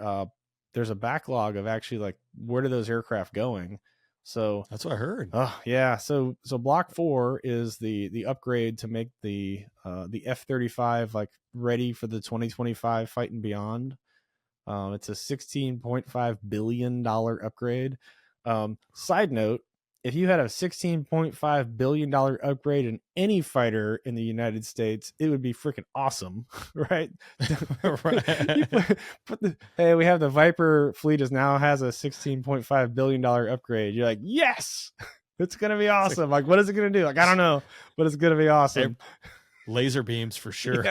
there's a backlog of actually like, where are those aircraft going? So that's what I heard. Oh yeah. So block 4 is the upgrade to make the F-35 like ready for the 2025 fight and beyond. It's a $16.5 billion upgrade. Side note, if you had a $16.5 billion upgrade in any fighter in the United States, it would be freaking awesome, right? Right. Hey, we have the Viper fleet now has a $16.5 billion upgrade. You're like, yes, it's going to be awesome. Like, what is it going to do? Like, I don't know, but it's going to be awesome. Laser beams for sure.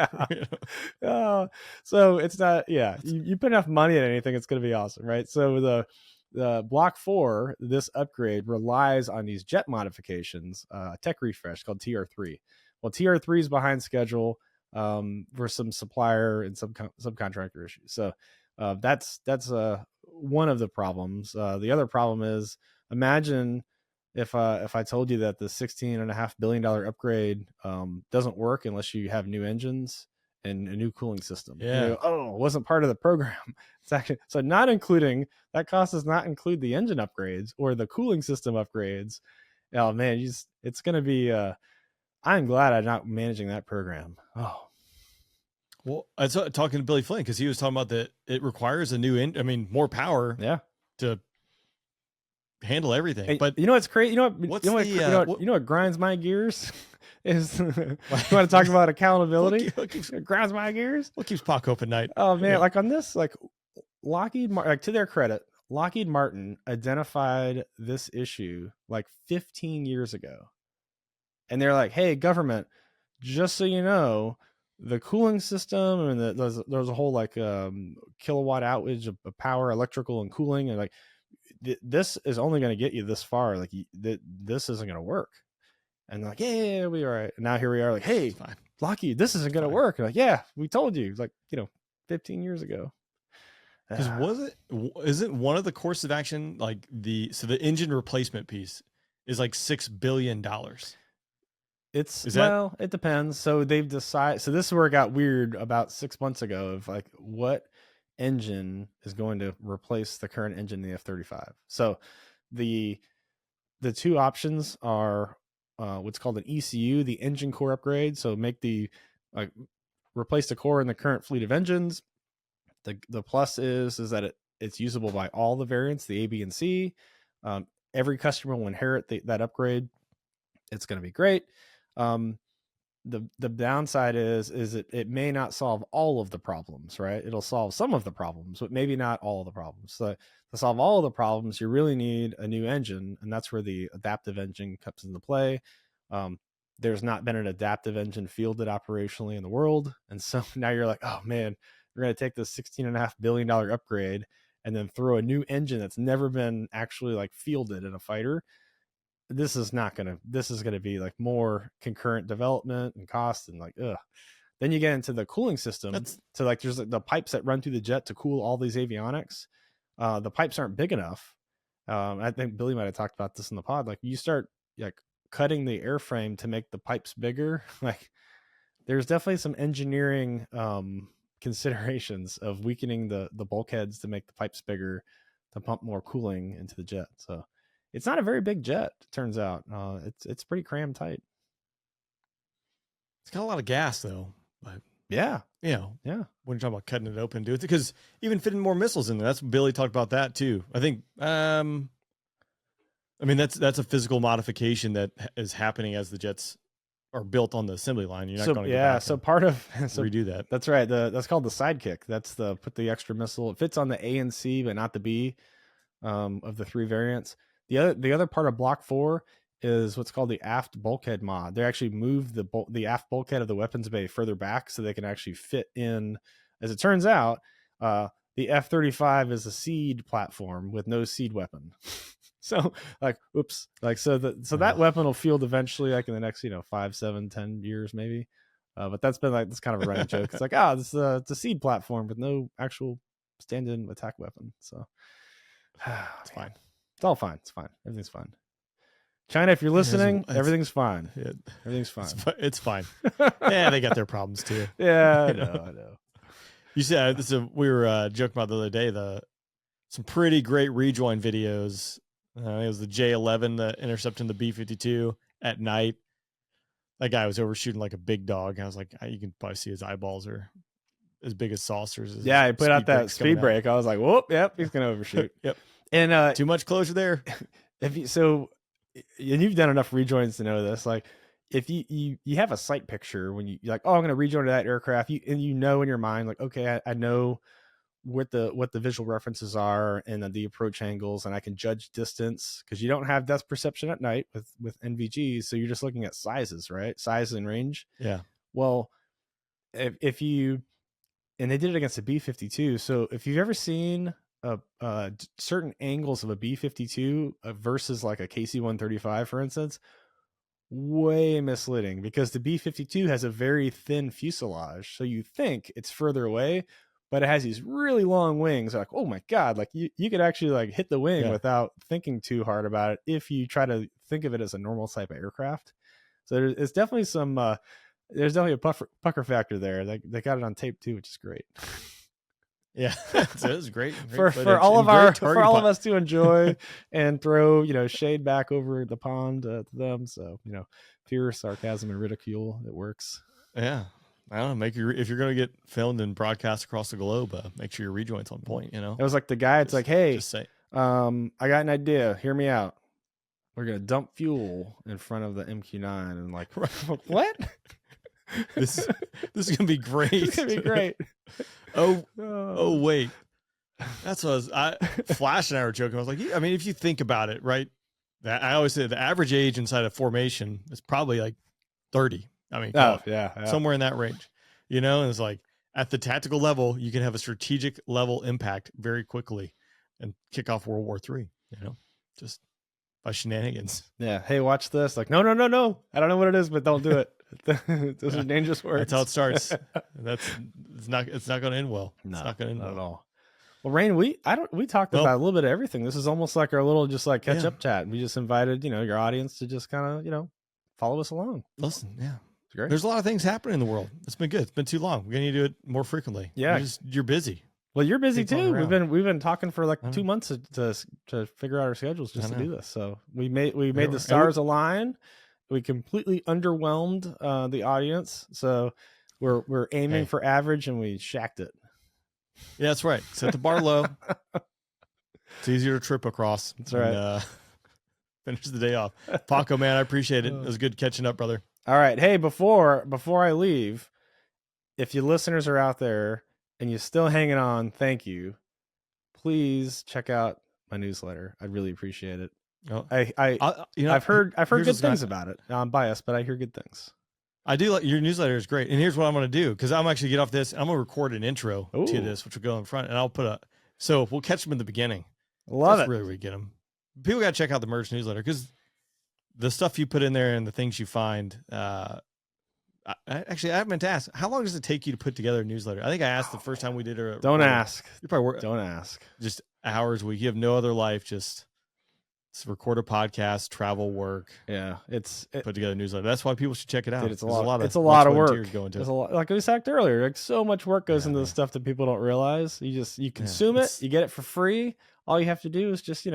Yeah. So it's not, you put enough money at anything, it's going to be awesome, right? So the block 4, this upgrade relies on these jet modifications, tech refresh called TR3. Well, TR3 is behind schedule for some supplier and some subcontractor issues. So that's one of the problems. The other problem is, imagine if I told you that the $16.5 billion upgrade doesn't work unless you have new engines and a new cooling system. Yeah. You know, it wasn't part of the program. It's actually, so not including that cost does not include the engine upgrades or the cooling system upgrades. Oh man, it's going to be. I'm glad I'm not managing that program. Oh. Well, I was talking to Billy Flynn because he was talking about that it requires a new more power. Yeah. To handle everything. But you know what's crazy? You know what grinds my gears is you want to talk about accountability? What keeps grinds my gears? What keeps Paco up at night? Oh man, like on this, like Lockheed Martin, like to their credit, Lockheed Martin identified this issue like 15 years ago. And they're like, hey, government, just so you know, the cooling system and there's a whole like kilowatt outage of power, electrical and cooling, and like this is only going to get you this far. Like this isn't going to work. And they're like, yeah, we'll be all right. And now here we are like, hey, Lockheed, this isn't going to work. And like, yeah, we told you, like, 15 years ago. Because isn't one of the course of action, like the engine replacement piece is like $6 billion. It depends. So they've decided, so this is where it got weird about 6 months ago of like, what engine is going to replace the current engine in the F-35. So the 2 options are what's called an ECU, the engine core upgrade. So make replace the core in the current fleet of engines. The plus is that it's usable by all the variants, the A, B, and C. Every customer will inherit that upgrade. It's going to be great. The downside is it may not solve all of the problems, right? It'll solve some of the problems, but maybe not all of the problems. So to solve all of the problems, you really need a new engine, and that's where the adaptive engine comes into play. There's not been an adaptive engine fielded operationally in the world, and so now you're like, oh man, we're going to take this $16.5 billion upgrade and then throw a new engine that's never been actually like fielded in a fighter. This is going to be like more concurrent development and cost and like, ugh. Then you get into the cooling system. So like there's the pipes that run through the jet to cool all these avionics. The pipes aren't big enough. I think Billy might've talked about this in the pod. Like you start like cutting the airframe to make the pipes bigger. Like there's definitely some engineering, considerations of weakening the bulkheads to make the pipes bigger to pump more cooling into the jet. So it's not a very big jet. It turns out it's pretty crammed tight. It's got a lot of gas though. But yeah, you know, yeah. When you're talking about cutting it open, do it because even fitting more missiles in there. That's Billy talked about that too. I think. I mean, that's a physical modification that is happening as the jets are built on the assembly line. You're not going to go back so part of redo that. That's right. That's called the sidekick. That's put the extra missile. It fits on the A and C, but not the B of the 3 variants. The other part of Block 4 is what's called the aft bulkhead mod. They actually moved the aft bulkhead of the weapons bay further back so they can actually fit in. As it turns out, the F-35 is a seed platform with no seed weapon. So like, oops, like, so that weapon will field eventually, like in the next, 5, 7, 10 years, maybe. But that's been like, this kind of a running joke. It's like, this it's a seed platform with no actual stand-in attack weapon. So it's fine. It's all fine. It's fine. Everything's fine. China, if you're listening, everything's fine. Everything's fine. It's fine. Yeah, they got their problems too. Yeah, I know. You said we were joking about the other day, some pretty great rejoin videos. It was the J-11 that intercepting the B-52 at night. That guy was overshooting like a big dog. I was like, you can probably see his eyeballs are as big as saucers. Yeah, he put out that speed brake. I was like, whoop, yep, he's gonna overshoot. Yep. And too much closure there. And you've done enough rejoins to know this. Like, if you have a sight picture when you're like, I'm gonna rejoin to that aircraft, and in your mind, like, okay, I know what the visual references are and the approach angles, and I can judge distance because you don't have depth perception at night with NVGs, so you're just looking at sizes, right? Size and range. Yeah. Well, if you, and they did it against a B-52, so if you've ever seen certain angles of a B-52 versus like a KC-135, for instance, way misleading because the B-52 has a very thin fuselage, so you think it's further away, but it has these really long wings. Like, oh my God, like you could actually like hit the wing without thinking too hard about it if you try to think of it as a normal type of aircraft. So it's definitely there's definitely a pucker factor there. They got it on tape too, which is great. Yeah, it was great for all of us to enjoy and throw shade back over the pond to them. So pure sarcasm and ridicule, it works. Yeah. I don't know. If you're going to get filmed and broadcast across the globe, make sure your rejoin's on point. It was like the guy. It's like, hey, just say, I got an idea. Hear me out. We're gonna dump fuel in front of the MQ-9, and like, what? This is gonna be great. It's gonna be great. Oh wait, that's what Flash and I were joking. I was like, I mean, if you think about it, right? I always say the average age inside a formation is probably like 30. I mean, somewhere in that range, and it's like at the tactical level, you can have a strategic level impact very quickly and kick off World War III, just by shenanigans. Yeah. Hey, watch this. Like, no. I don't know what it is, but don't do it. Those are dangerous words. That's how it starts. It's not going to end well. No, it's not going to end not well at all. Well, Rain, we talked about a little bit of everything. This is almost like our little just like catch up chat. We just invited, your audience to just kind of, follow us along. Listen, yeah. Great. There's a lot of things happening in the world. It's been good. It's been too long. We're going to do it more frequently. Yeah. You're busy. Well, you're busy too. We've been talking for like 2 months to figure out our schedules just to do this. So we made the stars align. We completely underwhelmed the audience. So we're aiming for average, and we shacked it. Yeah, that's right. Set the bar low. It's easier to trip across. That's right. And, finish the day off. Paco, man, I appreciate it. It was good catching up, brother. All right. Hey, before I leave, if you listeners are out there and you're still hanging on, thank you. Please check out my newsletter. I'd really appreciate it. Oh, I've heard good things about it. I'm biased, but I hear good things. I do like your newsletter is great. And here's what I'm going to do, because I'm actually get off this. I'm going to record an intro to this, which will go in front, and I'll put so we'll catch them in the beginning. Love it. Really where we get them. People got to check out the merge newsletter, because the stuff you put in there and the things you find, I meant to ask, how long does it take you to put together a newsletter? I think I asked the first time we did it. Don't ask. You probably work. Don't ask. Just hours a week. You have no other life. Just record a podcast, travel, work. Yeah, put together a newsletter. That's why people should check it out. Dude, it's a lot of work. There's a lot, like we talked earlier. Like so much work goes into the stuff that people don't realize. You consume it. You get it for free. All you have to do is just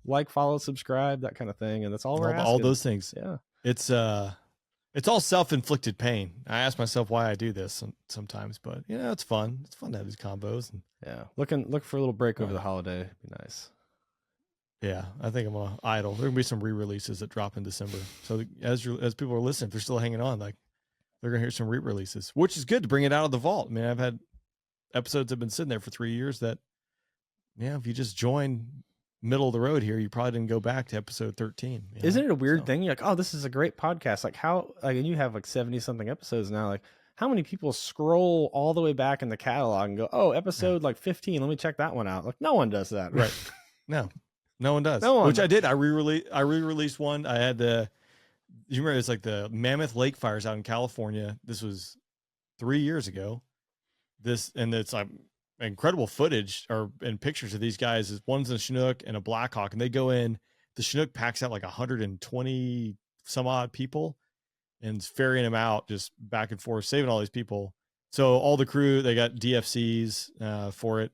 like, follow, subscribe, that kind of thing. And that's all we're asking. All those things. Yeah. It's all self-inflicted pain. I ask myself why I do this sometimes, but it's fun. It's fun to have these combos. And yeah. Look for a little break over the holiday. It'd be nice. Yeah, I think I'm idle. There can be some re-releases that drop in December. So as people are listening, if they're still hanging on, like they're gonna hear some re-releases, which is good to bring it out of the vault. I mean, I've had episodes that have been sitting there for 3 years that, if you just join middle of the road here, you probably didn't go back to episode 13. Isn't it a weird thing? You're like, oh, this is a great podcast. Like and you have like 70 something episodes now. Like how many people scroll all the way back in the catalog and go, oh, episode like 15. Let me check that one out. Like no one does that. Right. No one does. Which I did. I re-released one. I had you remember it's like the Mammoth Lake fires out in California. This was 3 years ago. And it's like incredible footage and pictures of these guys. One's a Chinook and a Blackhawk, and they go in. The Chinook packs out like 120 some odd people and is ferrying them out just back and forth, saving all these people. So all the crew, they got DFCs for it.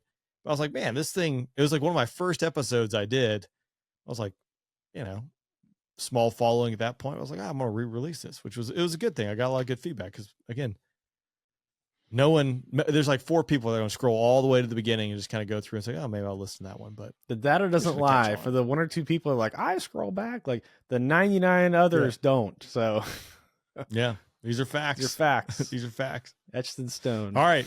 I was like, man, this thing, it was like one of my first episodes I did. I was like, small following at that point. I was like, I'm going to re-release this, it was a good thing. I got a lot of good feedback because, again, there's like 4 people that are going to scroll all the way to the beginning and just kind of go through and say, oh, maybe I'll listen to that one. But the data doesn't lie. For the 1 or 2 people are like, I scroll back. Like the 99 others don't. So yeah, these are facts. These are facts. Etched in stone. All right.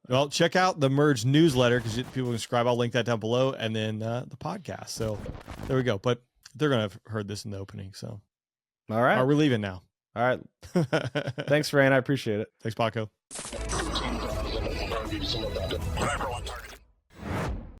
Well, check out the Merge newsletter because people can subscribe. I'll link that down below, and then the podcast. So there we go. But they're going to have heard this in the opening. So all right. We're leaving now. All right. Thanks, Ryan. I appreciate it. Thanks, Paco.